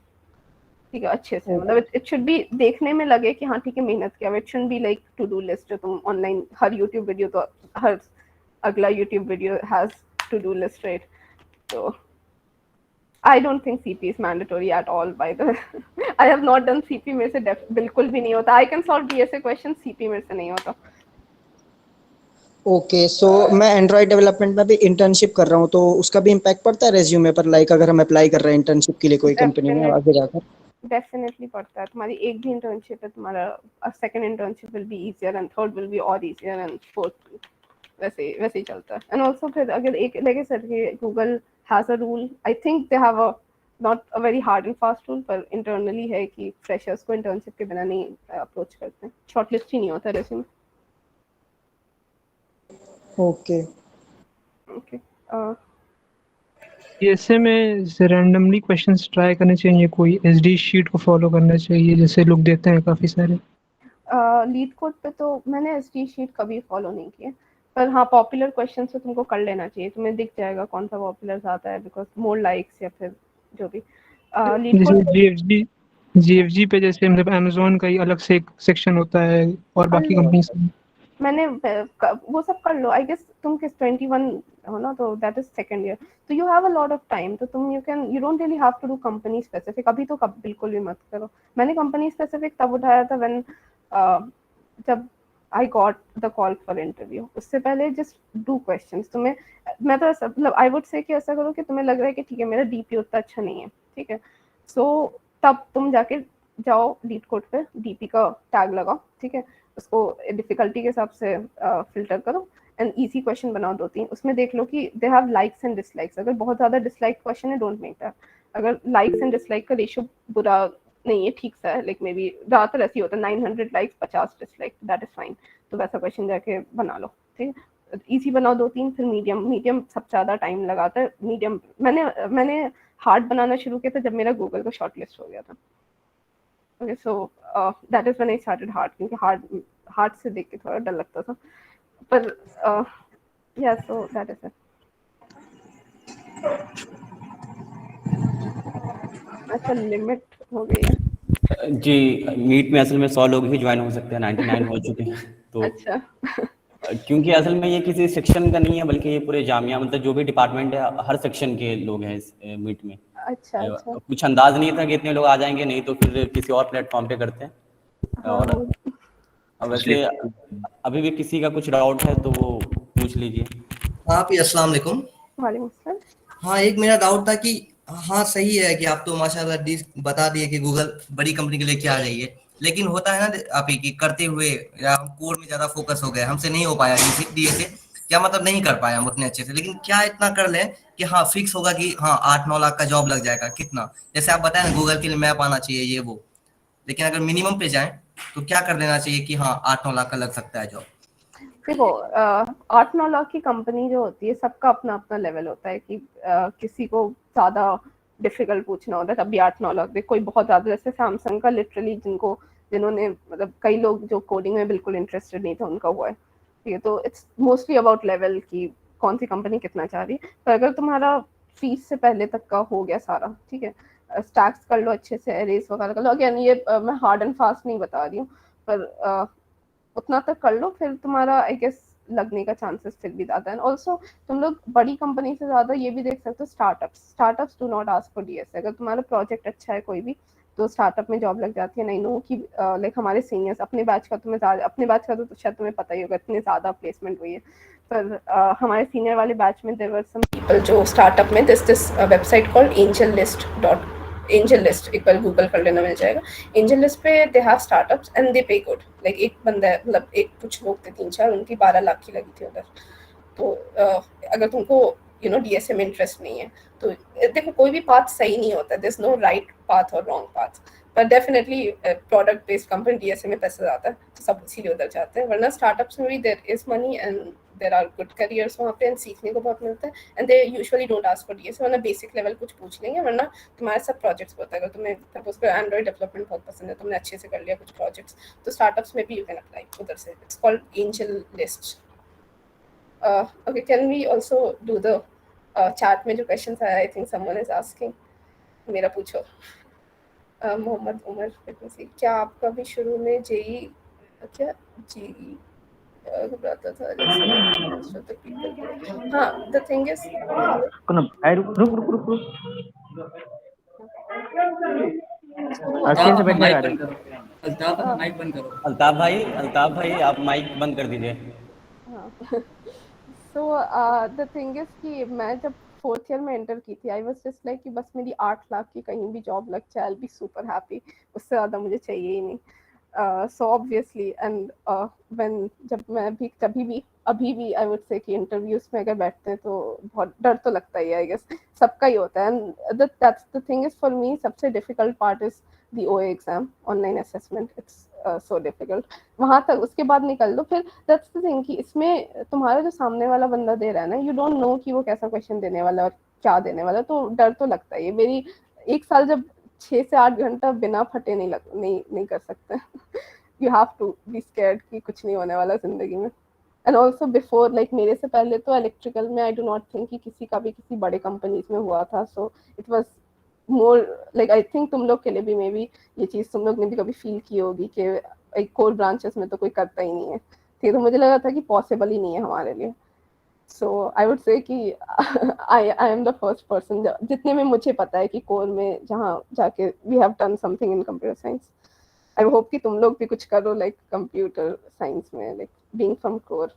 ठीक है, अच्छे से। मतलब इट शुड बी देखने में लगे कि हाँ ठीक है मेहनत किया। It should be like to do list जो तुम ऑनलाइन हर यूट्यूब वीडियो, तो हर अगला YouTube video has to do list, right? तो I don't think CP is mandatory at all. By the way, I have not done CP मेरे से बिल्कुल भी नहीं होता। I can solve DSA questions, CP मेरे से नहीं होता। ओके, सो मैं एंड्रॉयड डेवलपमेंट में भी इंटर्नशिप कर रहा हूँ, तो उसका भी इम्पैक्ट पड़ता है रेज्यूमे पर? लाइक अगर हम अप्लाई कर रहे हैं इंटर्नशिप के लिए कोई कंपनी में आगे जाकर? डेफिनेटली पड़ता है। तुम्हारी एक भी इंटर्नशिप है, तुम्हारा second internship will be easier and third will be और इजियर एंड फोर्थ वैसे वैसे ही चलता है। एंड ऑल्सो फिर अगर एक लगे सर कि Google has a rule, I think they have a not a very hard and fast rule, पर इंटरनली है कि फ्रेशर्स को इंटर्नशिप के बिना नहीं अप्रोच करते हैं, शॉर्टलिस्ट ही नहीं होता रेज्यूमे। ओके ओके, ऐसे में रैंडमली क्वेश्चंस ट्राई करने चाहिए, कोई एसडी शीट को फॉलो करना चाहिए जैसे लोग देते हैं काफ़ी सारे? लीड कोड पे तो मैंने एसडी शीट कभी फॉलो नहीं किया, पर हाँ पॉपुलर क्वेश्चन तो तुमको कर लेना चाहिए, तुम्हें दिख जाएगा कौन सा पॉपुलर आता है, बिकॉज मोर लाइक्स या फिर जो भी लीड जैसे कोड। जीएफजी पे जैसे मतलब अमेजोन का ही अलग से एक सेक्शन होता है और कर बाकी लो, कंपनीज का। मैंने वो सब कर लो। आई गेस तुम किस 21 हो ना, तो दैट इज सेकंड ईयर, तो you have a lot of time, तो तुम you don't really have to do company specific अभी, तो बिल्कुल भी मत करो। मैंने कंपनी स्पेसिफिक तब उठाया था व्हेन जब आई got the call for interview. उससे पहले जस्ट डू क्वेश्चंस। तुम्हें मैं तो ऐसा मतलब आई वुड से कि ऐसा करो कि तुम्हें लग रहा है कि ठीक है मेरा डीपी उतना अच्छा नहीं है, ठीक है, सो तब तुम जाके जाओ लीड कोड पे, डीपी का टैग लगाओ, ठीक है, उसको डिफिकल्टी के हिसाब से फिल्टर करो एंड इजी क्वेश्चन बनाओ 2-3। उसमें देख लो कि they have likes and dislikes. अगर बहुत ज्यादा डिसलाइक क्वेश्चन है, डोंट मेक दैट। अगर लाइक्स एंड डिसलाइक का रेशियो बुरा नहीं है, ठीक सा है, लाइक मे बी ज्यादातर ऐसी होता है 900 likes 50 dislike, that is fine, तो वैसा क्वेश्चन जाके बना लो, ठीक है। इजी बनाओ 2-3, फिर मीडियम सबसे ज्यादा टाइम लगाता है। मीडियम मैंने हार्ड बनाना शुरू किया था जब मेरा गूगल का शॉर्ट लिस्ट हो गया था। Okay, so that is when I started hard, क्योंकि हार्ड से देख के थोड़ा डर लगता था, पर या सो दैट इज इट। अच्छा, लिमिट हो गई है। जी, मीट में असल में 100 लोग ही ज्वाइन हो सकते हैं, 99 हो चुके हैं। तो अच्छा क्योंकि असल में ये किसी सेक्शन का नहीं है, बल्कि ये पूरे जामिया मतलब जो भी डिपार्टमेंट है हर सेक्शन के लोग हैं इस मीट में। अच्छा अच्छा, कुछ अंदाज नहीं था कि इतने लोग आ जाएंगे, नहीं तो फिर किसी और प्लेटफॉर्म पे करते हैं। हाँ और अब वैसे अभी भी किसी का कुछ डाउट है तो वो पूछ लीजिए। आप ही अस्सलाम वालेकुम। वालेकुम सलाम। हाँ, एक मेरा डाउट था कि हाँ सही है कि आप तो माशाल्लाह बता दिए कि गूगल बड़ी कंपनी के लिए क्या चाहिए, लेकिन होता है ना आप ही कि करते हुए या हम कोड में ज्यादा फोकस हो गए, हमसे नहीं हो पाया डीए से, क्या मतलब नहीं कर पाया हम उतने अच्छे से, लेकिन क्या इतना कर लें कि हाँ फिक्स होगा कि हाँ 8-9 लाख का जॉब लग जाएगा कितना, जैसे आप बताए ना गूगल के लिए मैप आना चाहिए ये वो, लेकिन अगर मिनिमम पे जाए तो क्या कर देना चाहिए कि हाँ 8-9 लाख का लग सकता है जॉब? देखो 8-9 लाख की कंपनी जो होती है, सबका अपना अपना लेवल होता है कि किसी को ज्यादा डिफिकल्ट पूछना होता है तब भी 8-9 लाख दे, कोई बहुत ज्यादा, जैसे सैमसंग का लिटरली जिन्होंने मतलब कई लोग जो कोडिंग में बिल्कुल इंटरेस्टेड नहीं था उनका हुआ है, ठीक है। तो इट्स मोस्टली अबाउट लेवल की कौन सी कंपनी कितना चाह रही है। पर अगर तुम्हारा फीस से पहले तक का हो गया सारा, ठीक है, स्टैक्स कर लो अच्छे से, एरेज वगैरह कर लो। अगेन ये मैं हार्ड एंड फास्ट नहीं बता रही हूँ, पर उतना तक कर लो, फिर तुम्हारा आई गेस लगने का चांसेस फिर भी ज्यादा है। ऑल्सो तुम लोग बड़ी कंपनी से ज्यादा ये भी देख सकते हो, startups do not ask for DS. अगर तुम्हारा प्रोजेक्ट अच्छा है कोई भी, तो स्टार्टअप में जॉब लग जाती है। नहीं नो कि लाइक हमारे सीनियर्स, अपने बैच का तो शायद तुम्हें पता ही होगा, इतने ज्यादा प्लेसमेंट हुई है, पर हमारे सीनियर वाले बैच में देयर वर सम पीपल जो स्टार्टअप में this website called angel list, एक बार गूगल कर लेना, मिल जाएगा। एंजल लिस्ट पे they have startups and they पे गुड। लाइक एक बंदा है, मतलब एक कुछ लोग थे 3-4, उनकी 12 लाख की लगी थी उधर। तो अगर तुमको यू नो डीएसए में इंटरेस्ट नहीं है। तो देखो कोई भी पाथ सही नहीं होता, there is no right path और रॉन्ग पाथ, पर definitely product based company DSA में पैसा ज़्यादा है तो सब इसीलिए उधर जाते हैं, वरना स्टार्टअप्स में भी there is money and there are good careers वहाँ पे एंड सीखने को बहुत मिलता है and they usually don't ask for DSA, वरना बेसिक लेवल कुछ पूछ लेंगे, वरना तुम्हारे सब प्रोजेक्ट्स होता है। अगर तुम्हें सपोज कर एंड्रॉइड डेवलपमेंट बहुत पसंद है, तुमने अच्छे से कर लिया कुछ प्रोजेक्ट्स, तो स्टार्टअप्स में भी यू कैन अप्लाई उधर से, it's called angel list. Okay, can we also do the chat में जो questions आया, I think someone is asking, मेरा पूछो। Mohammad Umar, let me see, क्या आपका भी शुरू में जेई क्या जेई घबराता था जैसे most of the people को? हाँ, the thing is रुक रुक रुक रुक रुक अल्ताफ अपना माइक बंद करो, अल्ताफ अपना माइक बंद करो। अल्ताफ भाई आप माइक बंद कर दीजिए। हाँ सो द थिंग इज कि मैं जब 4th ईयर में एंटर की थी, आई वाज जस्ट लाइक कि बस मेरी 8 लाख की कहीं भी जॉब लग जाए, I will be super happy, उससे ज़्यादा मुझे चाहिए ही नहीं। सो ऑब्वियसली एंड व्हेन जब मैं भी कभी भी अभी भी आई वुड से कि इंटरव्यूज में अगर बैठते हैं तो बहुत डर तो लगता ही है, आई गेस सबका ही होता है and that's the thing is for me सबसे डिफिकल्ट पार्ट इज द ओए exam, online assessment, it's so difficult. वहां तक उसके बाद निकल लो, फिर दैट्स द थिंग कि इसमें तुम्हारा जो सामने वाला बंदा दे रहा है ना, यू डोंट नो कि वो कैसा क्वेश्चन देने वाला है और क्या देने वाला है, तो डर तो लगता ही है। मेरी 1 साल जब 6 से 8 घंटा बिना फटे नहीं कर सकते you have to be scared कि कुछ नहीं होने वाला जिंदगी में। एंड ऑल्सो बिफोर लाइक मेरे से पहले तो इलेक्ट्रिकल में आई डू नॉट थिंक कि किसी का भी किसी बड़े कंपनीज में हुआ था, so it was more like I think तुम लोग के लिए भी मे बी ये चीज़ तुम लोग ने भी कभी फील की होगी कि एक कोर ब्रांचेस में तो कोई करता ही नहीं है, ठीक है, तो मुझे लगा था कि पॉसिबल ही नहीं है हमारे लिए। सो आई वुड से कि I am the first person जितने में मुझे पता है कि कोर में जहाँ जाके we have done something in computer science. I hope कि तुम लोग भी कुछ करो लाइक कंप्यूटर साइंस में, लाइक बीइंग फ्रॉम कोर।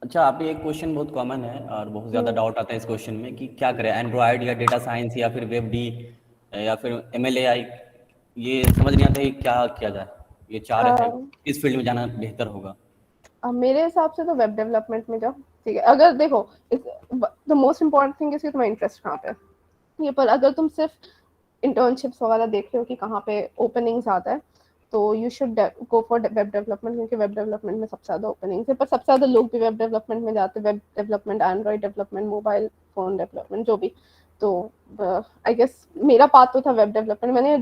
अच्छा, आप ये क्वेश्चन बहुत कॉमन है और बहुत ज़्यादा डाउट आता है इस क्वेश्चन में कि क्या करें, एंड्रॉयड या डेटा साइंस या फिर वेब डी या फिर MLAI, ये समझ नहीं आता है क्या किया जाए, ये चार है, किस फील्ड में जाना बेहतर होगा? मेरे हिसाब से तो वेब डेवलपमेंट में जाओ, ठीक है। अगर देखो the most important thing is कि तुम्हारा इंटरेस्ट कहाँ पे है, ये पर अगर तुम सिर्फ इंटर्नशिप्स वगैरह देख रहे हो कि कहाँ पे ओपनिंग्स आता है, तो you should go for web development, क्योंकि वेब डेवलपमेंट में सबसे ज़्यादा ओपनिंग्स है, पर सबसे ज़्यादा लोग भी वेब डेवलपमेंट में जाते हैं, web development, Android development, mobile phone development, जो भी। तो आई गेस मेरा पाथ तो था वेब डेवलपमेंट, मैंने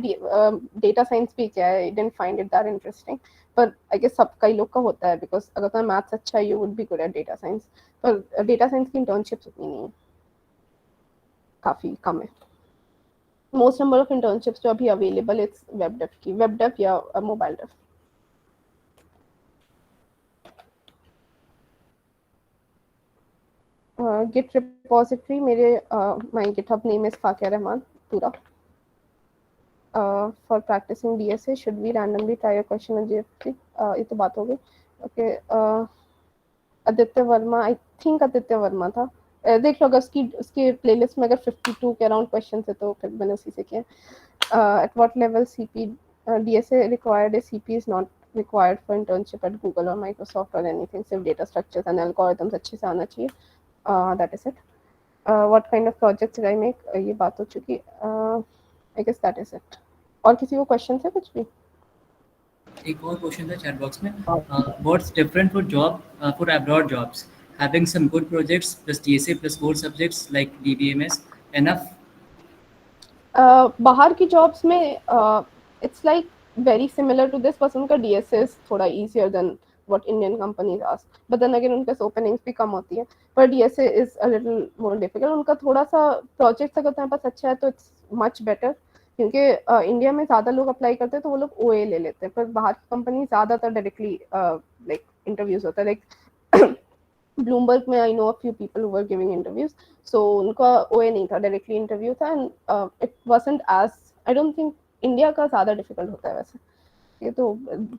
डेटा साइंस भी किया है, I didn't find it that interesting, पर आई गेस सब कई लोग का होता है, बिकॉज अगर तुम्हारा मैथ्स अच्छा है you would be good at data science, पर डेटा साइंस की इंटर्नशिप्स उतनी नहीं है, काफ़ी कम है। मोस्ट नंबर ऑफ इंटर्नशिप्स जो अभी अवेलेबल इट्स वेब डेव की, वेब डेव या मोबाइल डेव। गिट रिपोजिटरी मेरे my GitHub name is Fakiya Rahman पूरा। For practicing DSA should we randomly try a question on GFG, ये तो बात हो गई। Okay, Aditya Verma, I think Aditya Verma था, देख लो अगर उसके प्लेलिस्ट में अगर 52 के अराउंड क्वेश्चन है तो फिर मैंने उसी से किया। At what level CP DSA required? A CP is not required for internship at Google or Microsoft or anything. सिर्फ data structures and algorithms अच्छे से आना चाहिए। That is it. What kind of projects did I make? ये बात हो चुकी। I guess that is it. और किसी को क्वेश्चन है कुछ भी? एक और क्वेश्चन था चैट बॉक्स में, what's different for job for abroad jobs, having some good projects plus DSA plus core subjects like DBMS enough? बाहर की जॉब्स में it's like very similar to this, बस उनका डीएसए थोड़ा easier than what Indian companies ask, but then again उनके openings भी कम होती है, पर DSA is a little more difficult. उनका थोड़ा सा प्रोजेक्ट्स अगर तुम्हारे पास अच्छा है तो इट्स मच बेटर, क्योंकि इंडिया में ज़्यादा लोग अप्लाई करते हैं तो वो लोग ओए ले लेते हैं, पर बाहर की कंपनी ज़्यादातर डायरेक्टली लाइक इंटरव्यूज होता है, लाइक ब्लूमबर्ग में I know a few people who were giving interviews, so उनका ओए नहीं था, डायरेक्टली इंटरव्यू था, and it wasn't as, I don't think India का ज़्यादा डिफिकल्ट होता है वैसे ये तो।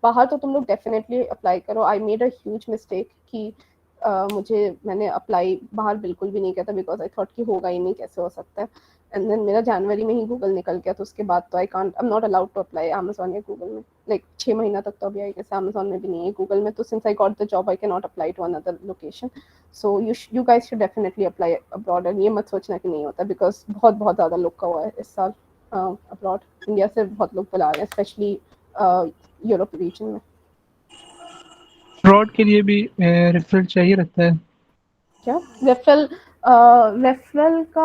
बाहर तो तुम लोग डेफिनेटली अप्लाई करो। I made a huge mistake कि मैंने अप्लाई बाहर बिल्कुल भी नहीं किया था, बिकॉज आई थॉट कि होगा ही नहीं, कैसे हो सकता है, एंड देन मेरा जनवरी में ही गूगल निकल गया, तो उसके बाद तो I am not allowed to apply Amazon या गूगल में, लाइक 6 महीना तक तो अभी आई गेस अमेजोन में भी नहीं है, गूगल में तो since I got the job I can not apply to another location. So you guys should definitely apply abroad, and ये मत सोचना कि नहीं होता, बिकॉज बहुत बहुत ज़्यादा लोग का हुआ है इस साल अब्रॉड, इंडिया से बहुत लोग बुला रहे हैं, स्पेशली यूरोप रीजन में। फ्रॉड के लिए भी रेफरल चाहिए रहता है क्या रेफरल? रेफरल का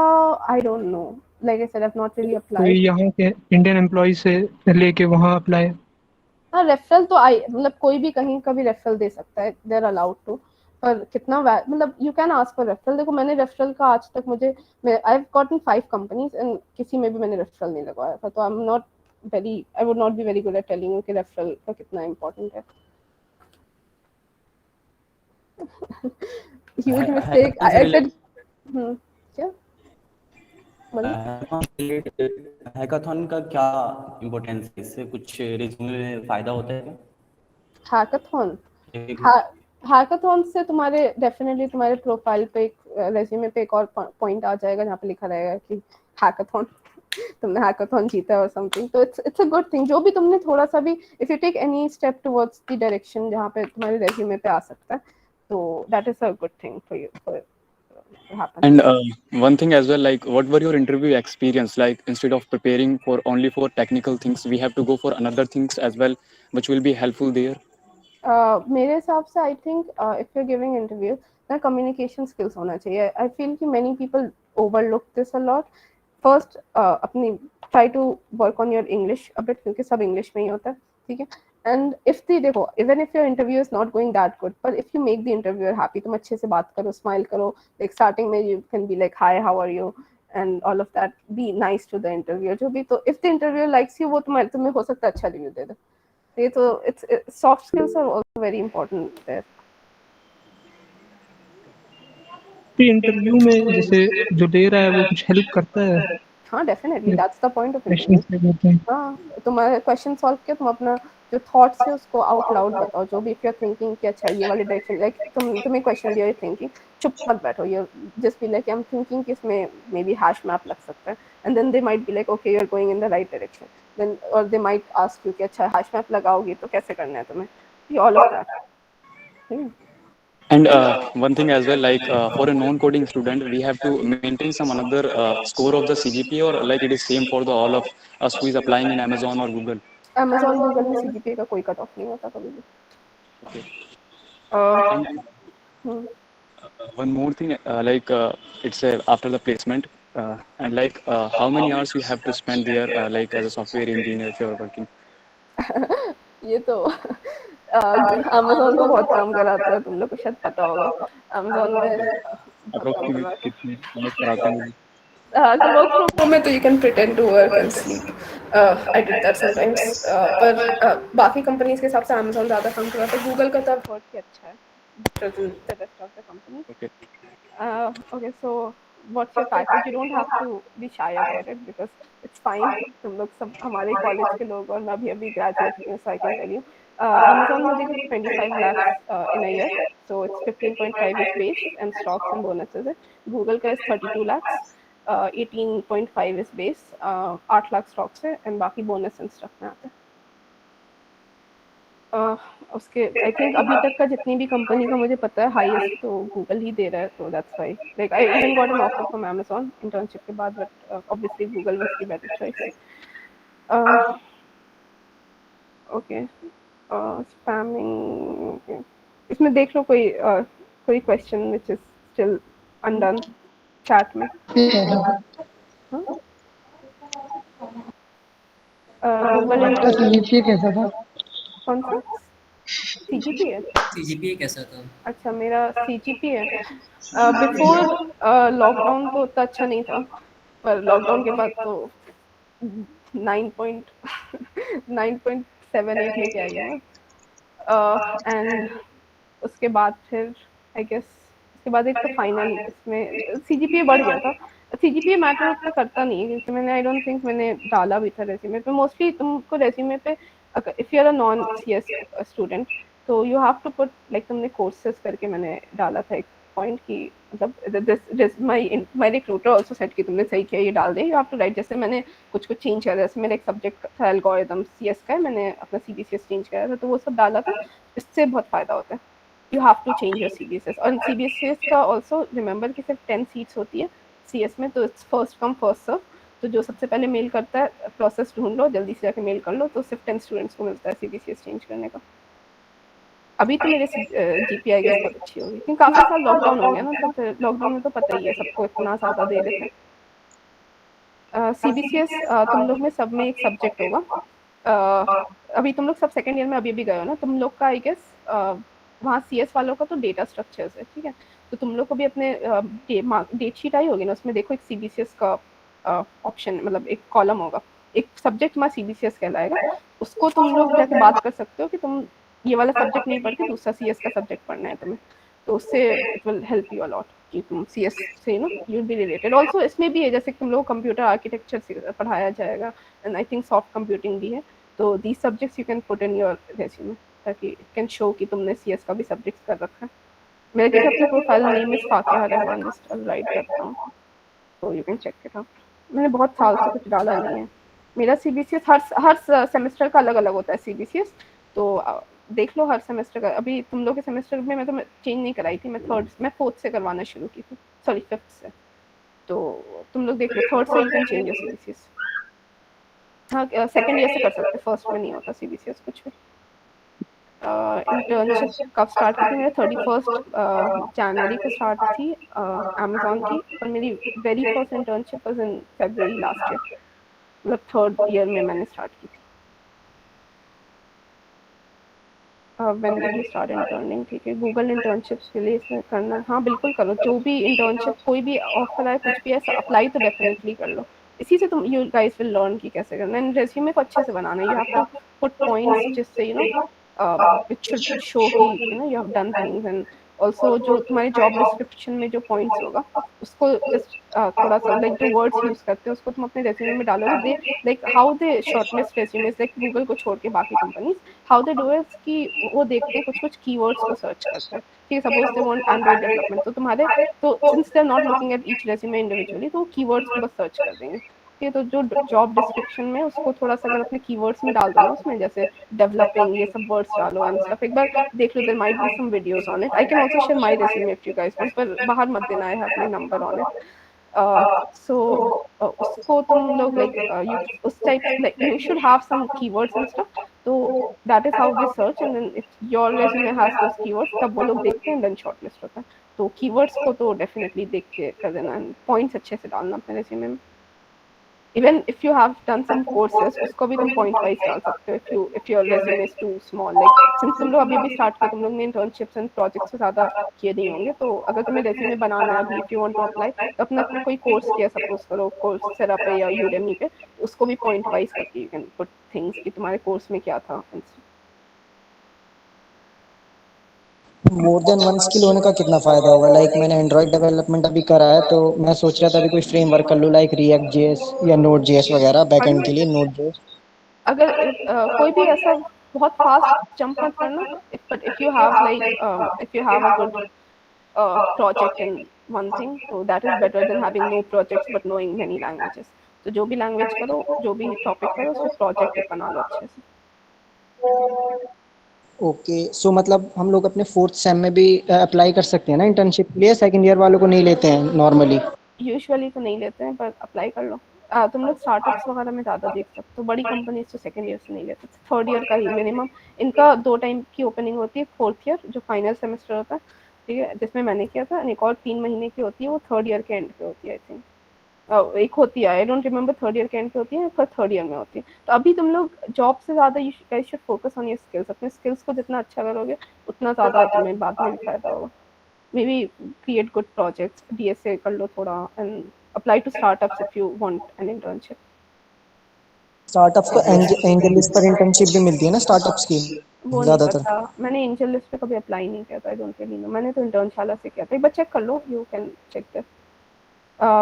आई don't no, like I said I have not really कोई अप्लाइड। यहाँ के इंडियन एम्प्लॉय से लेके वहाँ अप्लाई? हाँ, रेफरल तो आई मतलब कोई भी कहीं का भी रेफरल दे सकता है, दे आर अलाउड टू, पर कितना मतलब you can ask for referral. देखो मैंने रेफरल का आज तक मुझे I have gotten 5 companies and किसी में भी मैंने रेफरल नहीं लगवाया था, तो I would not be very good at telling you कि रेफरल का कितना इंपॉर्टेंट है। Huge mistake I said. क्या हैकाथॉन का क्या इम्पोर्टेंस है, इससे कुछ रिज्यूमे में फायदा होता है क्या? हैकाथॉन? हैकाथॉन से तुम्हारे डेफिनेटली तुम्हारे प्रोफाइल पे एक रेज्यूमे पे एक और पॉइंट आ जाएगा जहाँ पे लिखा रहेगा कि हैकाथॉन तुमने हैकाथॉन जीता है और समथिंग, तो इट्स अ गुड थिंग। जो भी तुमने थोड़ा सा भी if you take any step towards the direction जहाँ पे तुम्हारे रेज्यूमे पे आ सकता है, तो that is a good thing for you for happen. And one thing as well, like what were your interview experience like? Instead of preparing for only for technical things, we have to go for another things as well, which will be helpful there. मेरे हिसाब से I think if you giving interview ना communication skills होना चाहिए। I feel कि many people overlook this a lot. First अपनी try to work on your English a bit, क्योंकि सब इंग्लिश में ही होता है, ठीक है। एंड इफ दी देखो even if your interview is not going that good, पर if you make the interviewer happy, तुम अच्छे से बात करो, स्माइल करो, लाइक स्टार्टिंग में you can be like hi how are you and all of that, be nice to the interviewer जो भी। तो if the interviewer likes you, वो तुम्हें हो सकता है अच्छा रिव्यू दे दे। ये तो it's soft skills are also very important there. Interview में जैसे जो दे रहा है वो कुछ हेल्प करता है? हाँ definitely, that's the point of interview. Question हाँ, तुम्हारे क्वेश्चन सॉल्व किया, तुम अपना जो थॉट्स है उसको आउट लाउड बताओ, जो भी इफ यू आर थिंकिंग कि अच्छा ये वाली डायरेक्शन, लाइक तुम्हें क्वेश्चन दिया, यू थिंकिंग, चुप मत बैठो, you just be like I am thinking कि इसमें मे बी हैश मैप लग सकता है, and then they might be like okay you are going in the right direction, then और दे माइट आस्क यू कि अच्छा हैश मैप लगाओगे तो कैसे करना है तुम्हें, ये all of that. And one thing as well, like for a non-coding student, we have to maintain some another score of the CGPA, or like it is same for the all of us who is applying in Amazon or Google. Amazon Google में CGPA का कोई cut off नहीं होता कभी भी। Okay. Hmm. One more thing, like it's after the placement, and like how many hours you have to spend there, like as a software engineer if you are working. ये तो Amazon तो बहुत काम कराता है, तुम लोग को शायद पता होगा अमेज़न में बहुत काम Approximately कराता है। कितने hours कराते हैं? तो वर्क फ्रॉम होम में तो you can pretend to work and sleep, I did that sometimes, पर बाकी कंपनीज के हिसाब से अमेज़न ज़्यादा काम कराता है। गूगल का तो बहुत ही अच्छा है better than the rest of the company. Okay. Okay, so what's your package? You don't have to be shy about it because it's fine. तुम लोग सब हमारे कॉलेज के लोग, और मैं अभी ग्रेजुएट हूँ, so I can tell you. Amazon में देखो 25 lakhs in a year, so it's 15.5 is base and stocks and bonuses है। Google का is 32 lakhs, 18.5 is base, 8 lakh stocks है and बाकी bonus and stuff में आते हैं। उसके आई थिंक अभी तक का जितनी भी कंपनी का मुझे पता है हाईएस्ट तो गूगल ही दे रहा है, तो that's why like I even got an offer from Amazon internship के बाद, but obviously Google was the better choice. Okay, spamming, इसमें देख लो कोई question which is still undone chat में। गूगल इंटर्नशिप कैसा था? कौन सा सीजीपीए? सीजीपीए कैसा था? अच्छा, मेरा सीजीपीए बिफोर लॉकडाउन तो उतना अच्छा नहीं था, पर लॉकडाउन के बाद तो 9.78 लेके आई हूँ मैं। एंड उसके बाद फिर आई गेस उसके बाद एक तो फाइनल इसमें सीजीपीए बढ़ गया था। सीजीपीए मैटर उतना करता नहीं है क्योंकि मैंने आई डोंट थिंक मैंने डाला भी था रेज्यूमे पे। मोस्टली तुमको रेज्यूमे पे if you are a non CS student तो you have to put like तुमने कोर्सेज करके मैंने डाला था एक पॉइंट कि मतलब this my recruiter also said कि तुमने सही किया, ये डाल दे, यू हैव टू राइट। जैसे मैंने कुछ चेंज किया, जैसे मेरा एक सब्जेक्ट था एल्गोरिथम सीएस का, मैंने अपना सीबीसीएस चेंज किया था, तो वो सब डाला था। इससे बहुत फ़ायदा होता है। You have to change your CBCS. और सीबीसीएस का ऑल्सो रिमेंबर कि सिर्फ 10 सीट्स होती है सीएस में, तो it's first come first serve. तो जो सबसे पहले मेल करता है, प्रोसेस ढूंढ लो, जल्दी से जाके मेल कर लो, तो सिर्फ 10 स्टूडेंट्स को मिलता है सीबीसीएस चेंज करने का। अभी तो मेरे जीपीआई गेस बहुत अच्छी होगी, क्योंकि काफ़ी साल लॉकडाउन हो गया ना, तो फिर लॉकडाउन में तो पता ही है सबको इतना ज़्यादा दे रहे थे। सीबीसीएस तुम लोग में सब में एक सब्जेक्ट होगा। अभी तुम लोग सब सेकेंड ईयर में अभी गए हो ना, तुम लोग का आई गेस वहाँ सीएस वालों का तो डेटा स्ट्रक्चर्स है, ठीक है। तो तुम लोग को भी अपने डेट शीट आई होगी ना, उसमें देखो एक सीबीसीएस का ऑप्शन, मतलब एक कॉलम होगा, एक सब्जेक्ट में सीबीसीएस कहलाएगा। उसको तुम लोग जाके बात कर सकते हो कि तुम ये वाला सब्जेक्ट नहीं पढ़ती, दूसरा सीएस का सब्जेक्ट पढ़ना है तुम्हें, तो उससे it will help you a lot कि तुम सीएस से no you be related. Also इसमें भी है, जैसे तुम लोग कंप्यूटर आर्किटेक्चर पढ़ाया जाएगा, and I think soft computing भी है, तो these subjects you can put in your resume, ताकि इट कैन शो कि तुमने सीएस का भी सब्जेक्ट कर रखा है। मेरे की अपनी profile name is Fakiha Rahman, just write करता हूँ, तो you can check it out. मैंने बहुत साल से कुछ डाला नहीं है। मेरा सीबीसीएस हर सेमेस्टर का अलग अलग होता है सीबीसीएस, तो देख लो हर सेमेस्टर का। अभी तुम लोग के सेमेस्टर में मैं तो चेंज नहीं कराई थी, मैं फोर्थ से करवाना शुरू की थी, सॉरी फिफ्थ से। तो तुम लोग देख लो थर्ड से you can change your CBCS. हाँ सेकेंड ईयर से कर सकते, फर्स्ट में नहीं होता सीबीसीएस कुछ भी। इंटर्नशिप कब स्टार्ट की थी? मेरा 31 जनवरी को स्टार्ट थी अमेज़न की, और मेरी very first internship was in February last year, मतलब थर्ड ईयर में मैंने स्टार्ट की थी। When did you start interning? ठीक है, गूगल इंटर्नशिप्स के लिए इसमें करना है, हाँ बिल्कुल करो। जो भी इंटर्नशिप कोई भी ऑफर आए, कुछ भी ऐसा अप्लाई तो डेफिनेटली कर लो। इसी से तुम यू गाइस विल लर्न कि कैसे करना है। रेज्यूमे को अच्छे से बनाना है, you have to put points जिससे you know it should show कि you know you have done things. And also जो तुम्हारे जॉब डिस्क्रिप्शन में जो पॉइंट्स होगा, उसको जस्ट थोड़ा सा लाइक जो वर्ड्स यूज करते हैं उसको तुम अपने रेज्यूमे में डालोगे। They like how they shortlist resumes, like Google को छोड़ के बाकी companies how they do is कि वो देखते हैं कुछ कीवर्ड्स को सर्च करते हैं, ठीक है। Suppose they want Android development, तो तुम्हारे तो since they are not looking at each resume individually, तो कीवर्ड्स को बस सर्च कर देंगे, ठीक है। तो जो जॉब डिस्क्रिप्शन में उसको थोड़ा सा अगर अपने कीवर्ड्स में डाल दो ना, उसमें जैसे डेवलपिंग ये सब वर्ड्स डालो एंड स्टफ, एक बार देख लो, there might be some videos on it. I can also share my resume if you guys want, पर बाहर मत देना, I have my number on it. So उसको तुम लोग लाइक यू उस type like you should have some keywords and stuff, तो that is how they search. And then if your resume has those keywords, तब वो लोग देखते हैं, देन शॉर्टलिस्ट होता है। तो कीवर्ड्स को तो डेफिनेटली देख के कर देना, एंड पॉइंट्स अच्छे से डालना अपने रेज्यूमे में। Even if you have done some courses, उसको भी तुम पॉइंट वाइज डाल सकते हो if your resume is too small. Like since तुम लोग अभी स्टार्ट किया, तुम लोग ने इंटर्नशिप्स एंड प्रोजेक्ट्स से ज़्यादा किए नहीं होंगे, तो अगर तुम्हें रेज्यूमे बनाना है अभी, if you want to apply, तो अपना कोई कोर्स किया सपोज करो, कोर्सेरा पे या यूडेमी पे, उसको भी पॉइंट वाइज करके यू कैन पुट थिंग्स कि तुम्हारे कोर्स में क्या था। मोर देन वन स्किल होने का कितना फायदा होगा? लाइक मैंने एंड्रॉइड डेवलपमेंट अभी करा है, तो मैं सोच रहा था अभी कोई फ्रेमवर्क कर लूँ, लाइक रिएक्ट जेएस या नोड जेएस वगैरह, बैकएंड के लिए नोड जेएस। अगर कोई भी ऐसा बहुत फास्ट जंप मत करना, but if you have like if you have a good project in one thing, so that is better than having no projects but knowing many languages. तो जो भी लैंग्वेज करो, जो भी टॉपिक करो, उस पर प्रोजेक्ट एक बना लो अच्छे से। ओके, सो मतलब हम लोग अपने फोर्थ सेम में भी अप्लाई कर सकते हैं ना इंटर्नशिप के लिए? सेकंड ईयर वालों को नहीं लेते हैं नॉर्मली? यूजुअली तो नहीं लेते हैं, पर अप्लाई कर लो। तुम लोग स्टार्टअप्स वगैरह में ज़्यादा देख सकते हो, बड़ी कंपनीज तो सेकंड ईयर से नहीं लेते, थर्ड ईयर का ही मिनिमम। इनका 2 टाइम की ओपनिंग होती है, फोर्थ ईयर जो फाइनल सेमेस्टर होता है, ठीक है, जिसमें मैंने किया था, एक और 3 महीने की होती है, वो थर्ड ईयर के एंड पे होती है आई थिंक। एक होती है, आई डोंट रिमेंबर थर्ड ईयर के एंड पे होती है, पर थर्ड ईयर में होती है। तो अभी तुम लोग जॉब से ज़्यादा you guys should focus on your skills. अपने स्किल्स को जितना अच्छा करोगे, उतना ज़्यादा तुम्हें बाद में भी फायदा होगा। Maybe create good projects, DSA कर लो थोड़ा, and apply to startups if you want an internship. Startups को एंजल लिस्ट पर इंटर्नशिप भी मिलती है ना स्टार्टअप्स की वो नहीं ज़्यादातर? पता, मैंने एंजल लिस्ट पे कभी अप्लाई नहीं किया था, आई डोंट रियली नो। मैंने तो इंटर्नशाला से किया था, एक बार चेक कर लो, यू कैन चेक दिस।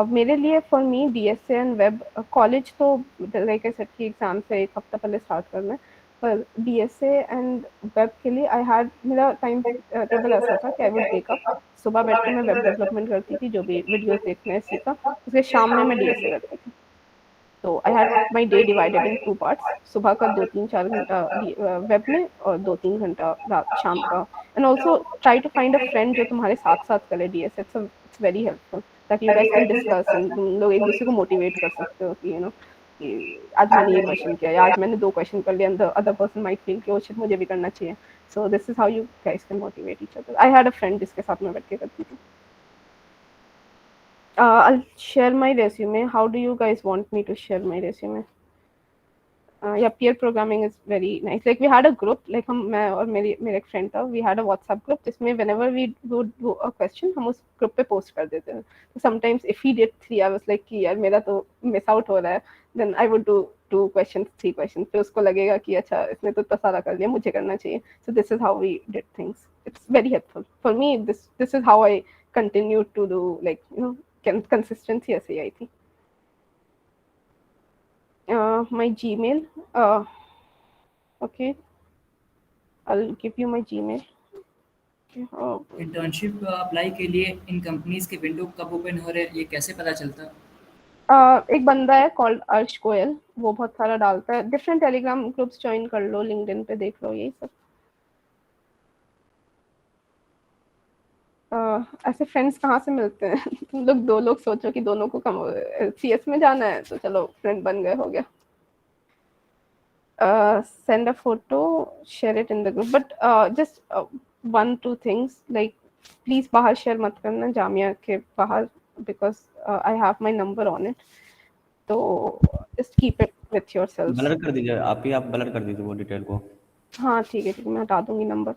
मेरे लिए for me DSA and web college तो लाइक आई सेड कि एग्जाम से एक हफ्ता पहले स्टार्ट करना है, पर DSA एंड वेब के लिए आई हैड मेरा टाइम टेबल ऐसा था कि आई वुड वेक अप, सुबह बैठ के मैं वेब डेवलपमेंट करती थी, जो भी वीडियोस देखने हैं सीखा, उसके शाम में मैं DSA करती थी। तो I had my day divided in 2 parts, सुबह का 2-3-4 घंटा वेब में और 2-3 घंटा रात शाम का। And also try to find a friend जो तुम्हारे साथ-साथ करे DSA, इट्स वेरी हेल्पफुल, ताकि you guys can discuss and तुम लोग एक-दूसरे को मोटिवेट कर सकते हो कि कि आज मैंने ये क्वेश्चन किया या आज मैंने 2 क्वेश्चन कर लिया and the other person might feel कि ओह शिट मुझे भी करना चाहिए। So this is how you guys can motivate each other. I had a friend जिसके साथ मैं बैठ के करती थी। I'll share my resume. How do you guys want me to share my resume? Yeah, peer programming is very nice. Like we had a group, like हम मैं और मेरे एक friend था, we had a WhatsApp group जिसमें whenever we would do a question हम उस group पे post कर देते थे. So sometimes if he did 3, I was like कि यार मेरा तो miss out हो रहा है, then I would do 2 questions, 3 questions. फिर उसको लगेगा कि अच्छा इसने तो इतना सारा कर लिया, मुझे करना चाहिए. So this is how we did things. It's very helpful for me. This is how I continue to do, like consistency ऐसे ही आई थी. My Gmail. Okay, I'll give you my Gmail. Okay, internship apply के लिए इन companies के window कब open हो रहे हैं, ये कैसे पता चलता? एक बंदा है कॉल्ड अर्श गोयल, वो बहुत सारा डालता है, डिफरेंट टेलीग्राम ग्रुप्स ज्वाइन कर लो, लिंक्डइन पे देख लो, यही सब। ऐसे फ्रेंड्स कहाँ से मिलते हैं? तुम लोग 2 लोग सोचो कि दोनों को CS में जाना है तो चलो फ्रेंड बन गए, हो गया। Send a photo, share it in the group, but just 1-2 things, like please बाहर share मत करना जामिया के बाहर, because I have my number on it, तो just keep it with yourselves. Blur कर दीजिए आप ब्लर कर दीजिए वो डिटेल को। हाँ ठीक है, मैं हटा दूंगी number.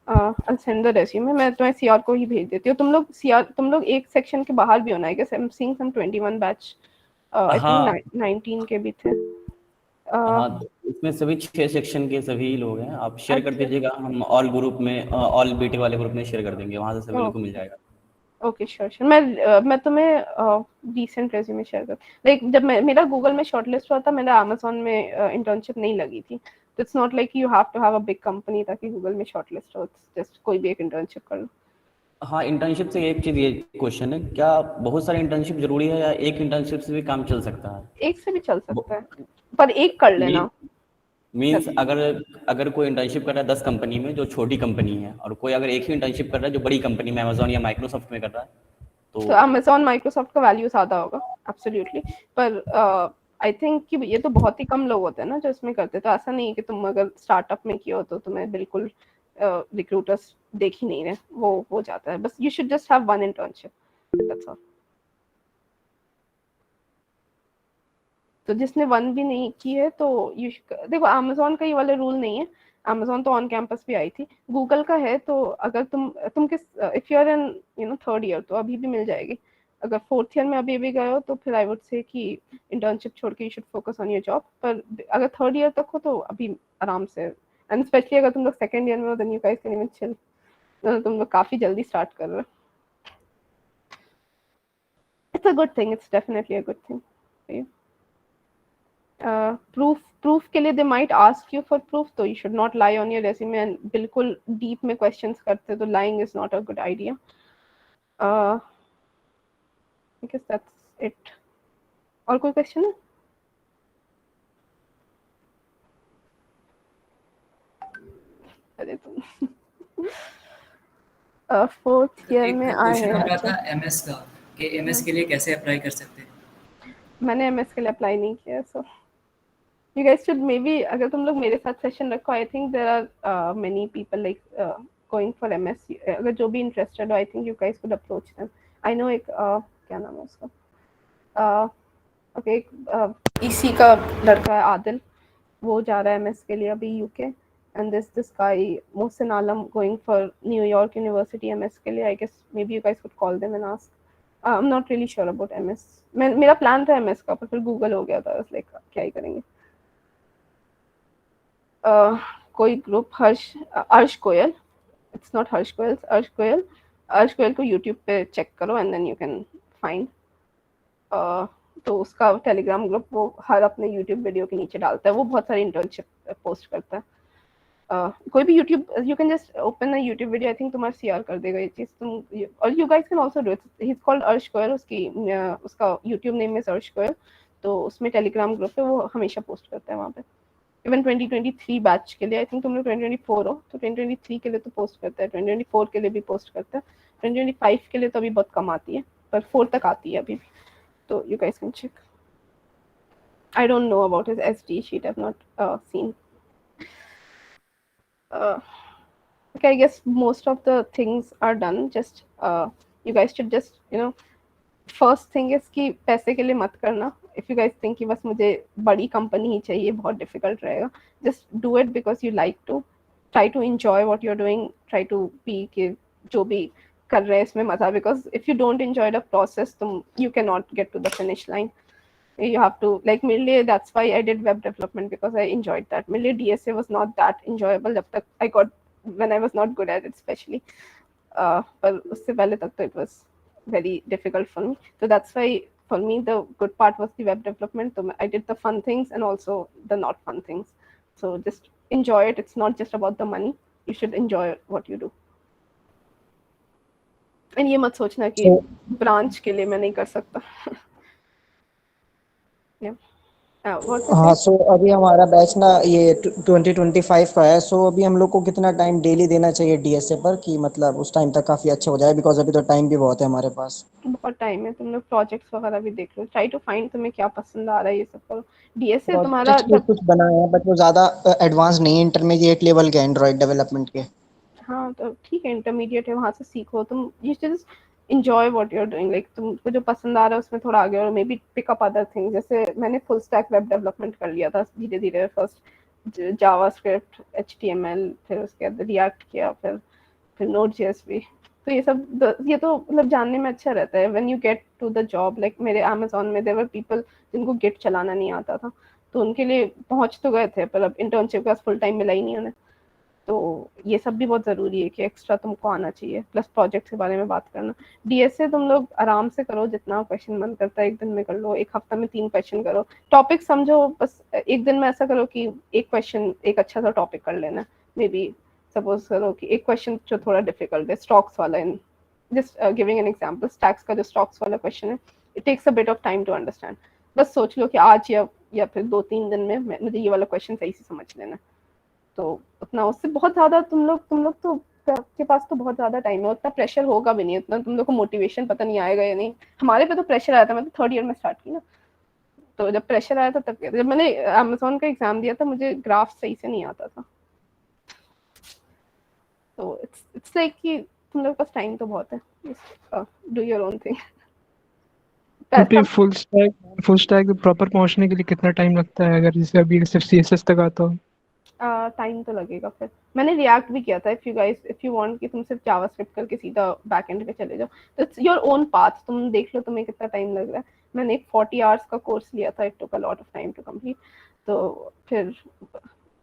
I'll send the resume, मैं तुम्हें CR को ही भेज देती हूँ। तुम लोग एक सेक्शन के बाहर भी होना है, I'm seeing some 21 batch, I think 19 के भी थे। हाँ, इसमें सभी 6 सेक्शन के सभी लोग हैं, आप शेयर कर अच्छा। दीजिएगा, हम ऑल ग्रुप में ऑल बीटी वाले ग्रुप में शेयर कर देंगे, वहाँ से सभी लोग को मिल जाएगा। ओके श्योर, मैं तुम्हें रिसेंट रेज्यूमे शेयर कर, लाइक जब मेरा गूगल में शॉर्टलिस्ट हुआ था, मेरा अमेज़न में इंटर्नशिप नहीं लगी थी, तो it's not like you have to have a big company ताकि गूगल में शॉर्टलिस्ट हो, जस्ट कोई भी एक इंटर्नशिप कर लो। हाँ, इंटर्नशिप से एक चीज़, ये क्वेश्चन है, क्या बहुत सारी इंटर्नशिप जरूरी है या एक इंटर्नशिप से भी काम चल सकता है? एक से भी चल सकता है, पर एक कर लेना। मीन्स अगर कोई इंटर्नशिप कर रहा है 10 कंपनी में जो छोटी कंपनी है, और कोई अगर एक ही इंटर्नशिप कर रहा है जो बड़ी कंपनी में अमेजोन या माइक्रोसॉफ्ट में कर रहा है, तो अमेज़न माइक्रोसॉफ्ट का वैल्यू ज़्यादा होगा, एब्सोल्युटली, पर आई थिंक कि ये तो बहुत ही कम लोग होते हैं ना जो इसमें करते, तो ऐसा नहीं है कि तुम अगर स्टार्टअप में किया हो तो तुम्हें बिल्कुल रिक्रूटर्स देख ही नहीं रहे, वो हो जाता है, बस you should just have 1 internship, that's all. तो जिसने 1 भी नहीं की है तो देखो अमेज़न का ये वाला रूल नहीं है, अमेज़न तो ऑन कैंपस भी आई थी, गूगल का है, तो अगर तुम किस if you are in 3rd year तो अभी भी मिल जाएगी, अगर 4th ईयर में अभी भी गए हो तो फिर आई वुड से कि इंटर्नशिप छोड़ के you should focus on your job, पर अगर 3rd ईयर तक हो तो अभी आराम से, एंड स्पेशली अगर तुम लोग 2nd ईयर में हो then you guys can even chill, तुम लोग काफी जल्दी स्टार्ट कर रहे हो, it's a good thing, it's definitely a good thing. Proof के लिए they might ask you for proof, तो you should not lie on your resume, and बिल्कुल डीप में क्वेश्चंस करते तो lying is not a good idea. I guess that's it. और कोई question है? अरे तुम 4th ईयर में आए क्वेश्चन हैं? आ रहा अच्छा, था MS का, कि MS के लिए कैसे अप्लाई कर सकते हैं? मैंने MS के लिए अप्लाई नहीं किया, सो you guys should maybe, अगर तुम लोग मेरे साथ सेशन रखो, I think there are many people like going for MS, अगर जो भी इंटरेस्टेड हो, I think you guys could approach them. I know एक क्या नाम है उसका, ओके, EC का लड़का है आदिल, वो जा रहा है MS के लिए अभी UK, and this guy Mohsin Alam going for New York University MS के लिए, I guess maybe you guys could call them and ask. I'm not really sure about MS. मेरा प्लान था MS का, पर फिर गूगल हो गया था, लाइक क्या ही करेंगे। कोई group Arsh Goyal, it's not Harsh Goyal, Arsh Goyal को यूट्यूब पे चेक करो and then you can find. तो उसका टेलीग्राम ग्रुप वो हर अपने यूट्यूब वीडियो के नीचे डालता है, वो बहुत सारी इंटर्नशिप पोस्ट करता है। कोई भी YouTube, you can just open a YouTube video, I think तुम्हारा शेयर कर देगा ये चीज तुम, और you guys can also do it. He is called अर्श गोयल, उसका यूट्यूब नेम इज अर्श गोयल। तो उसमें टेलीग्राम ग्रुप है, वो हमेशा पोस्ट करता है वहाँ पे। इवन 2023 बैच के लिए, आई थिंक तुम लोग 2024 हो, तो 2023 के लिए तो पोस्ट करता है, 2024 के लिए भी पोस्ट करता है, 2025 के लिए तो अभी बहुत कम आती है, पर 4 तक आती है अभी भी, तो you guys can check. I don't know about his SDE sheet. I've not seen. Okay, I guess most of the things are done. Just you guys should just first thing is कि पैसे के लिए मत करना. If you guys think कि बस मुझे बड़ी कंपनी ही चाहिए, बहुत difficult रहेगा. Just do it because you like to. Try to enjoy what you're doing. Try to be कि जो भी कर रहे हैं इसमें मजा. Because if you don't enjoy the process, you cannot get to the finish line. You have to, like मेरे लिए that's why I did web development, because I enjoyed that. मेरे लिए DSA was not that enjoyable जब तक I got, when I was not good at it especially. पर उससे पहले तक तो it was very difficult for me. So that's why for me the good part was the web development. So I did the fun things and also the not fun things. So just enjoy it. It's not just about the money. You should enjoy what you do. And ये मत सोचना कि branch के लिए मैं नहीं कर सकता. Yeah. हाँ, सो अभी हमारा बैच ना ये 2025 का है, सो अभी हम लोग को कितना टाइम डेली देना चाहिए डीएसए पर कि मतलब उस टाइम तक काफी अच्छा हो जाए, बिकॉज अभी तो टाइम भी बहुत है हमारे पास. बहुत टाइम है, तुम लोग प्रोजेक्ट्स वगैरह भी देख लो, ट्राई टू फाइंड तुम्हें क्या पसंद आ रहा है, ये सब करो. डीएसए तुम्हारा प्रोजेक्ट्स भी कुछ बनाए हैं बट वो ज्यादा एडवांस नहीं है, इंटरमीडिएट लेवल के एंड्रॉइड डेवलपमेंट के. हाँ तो ठीक है, इंटरमीडिएट है, वहाँ से सीखो तुम. You just enjoy what you're doing, like तुमको जो पसंद आ रहा है उसमें थोड़ा आगे, और maybe pick up other things. जैसे मैंने फुल स्टैक वेब डेवलपमेंट कर लिया था धीरे धीरे. फर्स्ट जावास्क्रिप्ट, एचटीएमएल, फिर उसके बाद रिएक्ट किया, फिर नोड.जेएस भी. तो ये सब ये तो मतलब जानने में अच्छा रहता है when you get to the job. Like मेरे अमेज़न में देयर वर पीपल जिनको गिट चलाना नहीं आता था, तो उनके लिए पहुंच तो गए थे, पर अब इंटर्नशिप का फुल टाइम मिला ही नहीं उन्हें. तो ये सब भी बहुत ज़रूरी है कि एक्स्ट्रा तुमको आना चाहिए, प्लस प्रोजेक्ट के बारे में बात करना. डीएसए तुम लोग आराम से करो, जितना क्वेश्चन मन करता है एक दिन में कर लो, एक हफ्ता में 3 क्वेश्चन करो. टॉपिक समझो, बस एक दिन में ऐसा करो कि एक क्वेश्चन, एक अच्छा सा टॉपिक कर लेना. मे बी सपोज करो कि एक क्वेश्चन जो थोड़ा डिफिकल्ट है, स्टॉक्स वाला. In just giving an example, stacks का जो स्टॉक्स वाला क्वेश्चन है, it takes a bit of time to understand. बस सोच लो कि आज या फिर 2-3 दिन में मुझे ये वाला क्वेश्चन सही से समझ लेना. तो उतना, उससे बहुत ज्यादा तुम लोग तो आपके पास तो बहुत ज्यादा टाइम है, उतना प्रेशर होगा भी नहीं, उतना तुम लोग को मोटिवेशन पता नहीं आएगा या नहीं. हमारे पे तो प्रेशर आया था, मैं तो 3rd ईयर में स्टार्ट की ना, तो जब प्रेशर आया था तब किया था. जब मैंने अमेज़न का एग्जाम दिया था, मुझे ग्राफ सही से नहीं आता था. तो इट्स लाइक कि तुम लोग के पास टाइम तो बहुत है, डू योर ओन थिंग. तो फुल स्टैक प्रॉपर पहुंचने के लिए कितना टाइम लगता है, अगर जैसे अभी सिर्फ सीएसएस तक आता हो? टाइम तो लगेगा. फिर मैंने रिएक्ट भी किया था. इफ यू वांट कि तुम सिर्फ जावास्क्रिप्ट करके सीधा बैकएंड पे चले जाओ, तो इट्स योर ओन पाथ. तुम देख लो तुम्हें कितना टाइम लग रहा है. मैंने एक 40 आवर्स का कोर्स लिया था, it took a lot of time to complete. तो फिर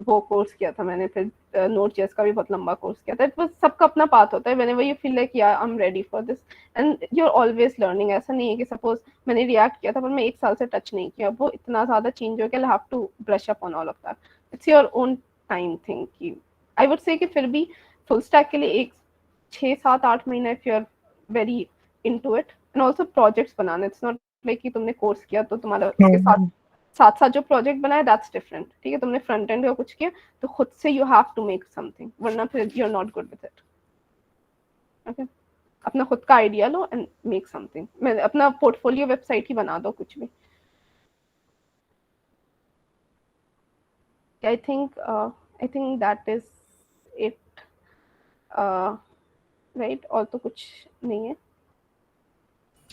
वो कोर्स किया था मैंने. फिर नोड.जेएस का भी बहुत लंबा कोर्स किया था. इट वाज, सबका अपना पाथ होता है. व्हेनेवर यू फील लाइक या I am ready for this, and you are always learning. ऐसा नहीं है कि सपोज मैंने रिएक्ट किया था पर मैं 1 साल से टच नहीं किया, वो इतना ज्यादा चेंज हो गया. I have to brush up on all of that. It's your own time thing की आई वुड से कि फिर भी फुल स्टैक के लिए एक 6-7-8 महीना, if you are very into it. And also projects बनाना, इट्स नॉट लाइक कि तुमने कोर्स किया तो तुम्हारा उसके साथ जो प्रोजेक्ट बनाया दैट्स डिफरेंट. ठीक है, तुमने फ्रंट एंड का कुछ किया तो खुद से you have to make something, वरना फिर you are not good with it. Okay, अपना खुद का आइडिया लो एंड मेक समथिंग. मैं अपना पोर्टफोलियो वेबसाइट ही बना दो कुछ भी. I think that is it. Right? और तो कुछ नहीं है.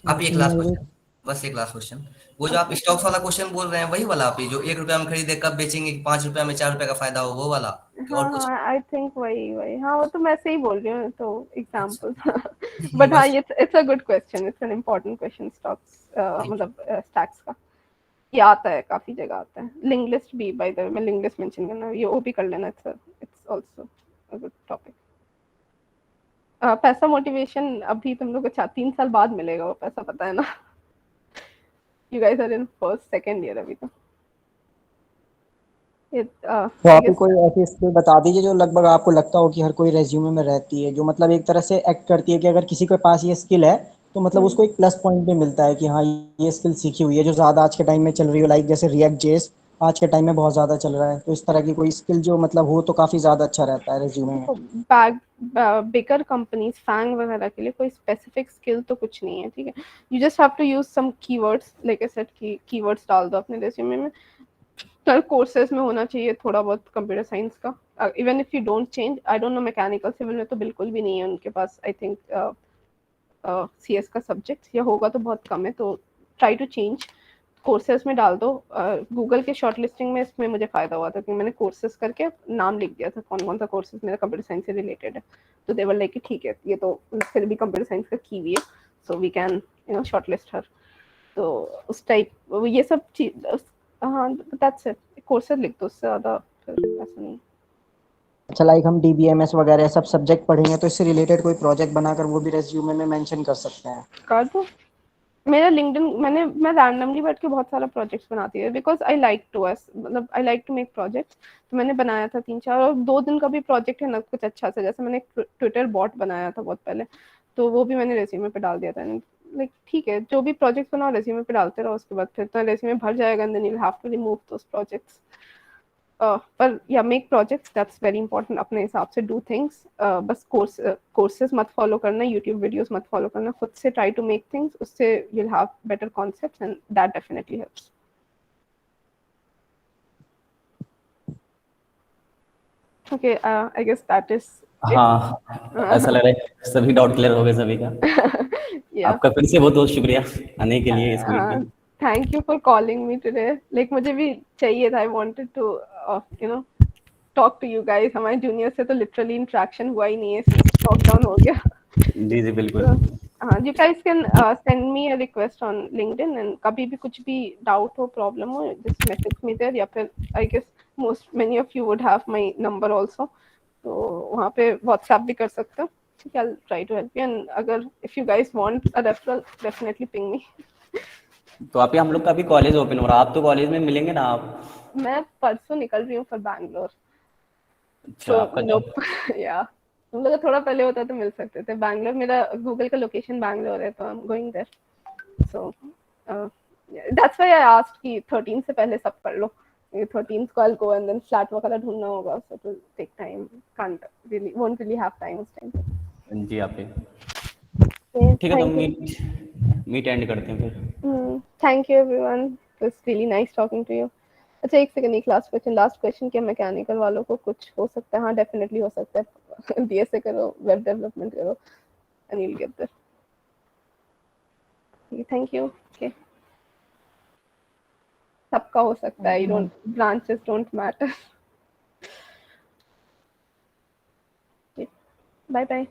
आप एक लास्ट क्वेश्चन, बस एक लास्ट क्वेश्चन. वो जो आप स्टॉक्स वाला क्वेश्चन बोल रहे हैं वही वाला, आप जो 1 रुपया में खरीदे कब बेचेंगे, 5 रुपया में 4 रुपया का फायदा हो, वो वाला? हाँ, आई थिंक वही. हाँ, वो तो मैं से ही बोल रही हूँ, तो एग्जाम्पल. बट हाँ, ये it's a good question, it's an important question. Stocks मतलब स्टैक्स का ये आता है, काफी जगह आता है. लिंक लिस्ट भी, बाय द वे मैं लिंक लिस्ट मेंशन करना, ये वो भी कर लेना. It's also a good topic. पैसा मोटिवेशन अभी तुम लोग को 3 साल बाद मिलेगा वो पैसा, पता है ना. You guys are in first, second year अभी तो. तो I आप ही guess कोई ऐसी स्किल बता दीजिए जो लगभग आपको लगता हो कि हर कोई रेज्यूमे में रहती है, जो मतलब एक तरह से एक्ट करती है कि अगर किसी के पास ये स्किल है तो मतलब उसको एक प्लस पॉइंट भी मिलता है कि हाँ ये स्किल सीखी हुई है, जो ज़्यादा आज के टाइम में चल रही हो, लाइक जैसे रिएक्ट जेएस आज के टाइम में बहुत ज़्यादा चल रहा है, तो इस तरह की कोई स्किल जो मतलब हो तो काफ़ी ज़्यादा अच्छा रहता है रेज्यूमे में। बैग बिगर कंपनीज फैंग वगैरह के लिए कोई स्पेसिफिक स्किल तो कुछ नहीं है, ठीक है. You just have to use some keywords, like I said की कीवर्ड्स डाल दो अपने रेज्यूमे में. कल कोर्सेज में होना चाहिए थोड़ा बहुत कंप्यूटर साइंस का. Even if you don't change, I don't know mechanical civil में तो बिल्कुल भी नहीं है उनके पास. आई थिंक सीएस का सब्जेक्ट या होगा तो बहुत कम है, तो ट्राई टू चेंज. कोर्सेज में डाल दो. गूगल के शॉर्ट लिस्टिंग में इसमें मुझे फ़ायदा हुआ था कि मैंने कोर्सेज करके नाम लिख दिया था कौन कौन सा कोर्सेज मेरा कंप्यूटर साइंस से रिलेटेड है. तो दे वर लाइक कि ठीक है ये तो फिर भी कंप्यूटर साइंस का की हुई है, so we can shortlist her. तो उस टाइप ये सब चीज. हाँ दैट्स इट. कोर्सेज लिख दो, उससे ज़्यादा फिर ऐसा नहीं. अच्छा, लाइक हम डीबीएमएस वगैरह सब सब्जेक्ट पढ़ेंगे तो इससे रिलेटेड कोई प्रोजेक्ट बनाकर वो भी रेज्यूमे में मेंशन कर सकते हैं। कर दो. मेरा लिंक्डइन मैं रैंडमली बैठ के बहुत सारा प्रोजेक्ट्स बनाती है, बिकॉज आई लाइक टू मतलब I like to make projects. तो मैंने बनाया था 3-4, और 2 दिन का भी प्रोजेक्ट है ना कुछ अच्छा सा, जैसे मैंने ट्विटर बॉट बनाया था बहुत पहले, तो वो भी मैंने रेज्यूमे पे डाल दिया था. लाइक ठीक है, जो भी प्रोजेक्ट बनाओ रेज्यूमे पे डालते रहो, उसके बाद फिर तो रेज्यूमे भर जाएगा and then you have to remove those projects. पर या make projects, that's very important. अपने हिसाब से डू थिंग्स. बस कोर्सेज मत फॉलो करना, यूट्यूब वीडियोस मत फॉलो करना, खुद से ट्राई टू मेक थिंग्स. उससे you'll have better concepts and that definitely helps. Okay, I guess that is it. हाँ, ऐसा लग रहा है सभी डाउट क्लियर हो गए सभी का. Yeah. आपका फिर से बहुत बहुत शुक्रिया आने के लिए इस मीट में. Thank you for calling me today. Like मुझे भी चाहिए था, I wanted to talk to you guys. हमारे जूनियर से तो लिटरली इंटरेक्शन हुआ ही नहीं है since लॉकडाउन हो गया. जी जी बिल्कुल. You guys can send me a request on LinkedIn, and कभी भी कुछ भी डाउट हो, प्रॉब्लम हो, just message me there. या फिर I guess many of you would have my number also. तो वहाँ पे WhatsApp भी कर सकते हो. ठीक है, I'll try to help you. And अगर if you guys want a referral, definitely ping me. तो आप हम लोग का भी कॉलेज ओपन हो रहा है, आप तो कॉलेज में मिलेंगे ना आप? मैं परसों निकल रही हूँ फॉर बैंगलोर. अच्छा, आपका जॉब. या हम लोग थोड़ा पहले होता तो मिल सकते थे. बैंगलोर, मेरा गूगल का लोकेशन बैंगलोर है, तो I am going there. So that's why I asked कि 13 से पहले सब कर लो. 13 को I'll go and then flat वगैरह ढूंढना होगा, so it will take time. Won't really have time उस टाइम. जी आप ठीक है, तो मीट एंड करते हैं फिर. Thank you everyone. It was really nice talking to you. अच्छा एक सेकंड, एक लास्ट क्वेश्चन. क्या मैकेनिकल वालों को कुछ हो सकता है? हाँ डेफिनेटली हो सकता है. बीएसए करो, वेब डेवलपमेंट करो, and you will get there. Thank you. Okay, सबका हो सकता है. You don't, branches don't matter. Bye bye.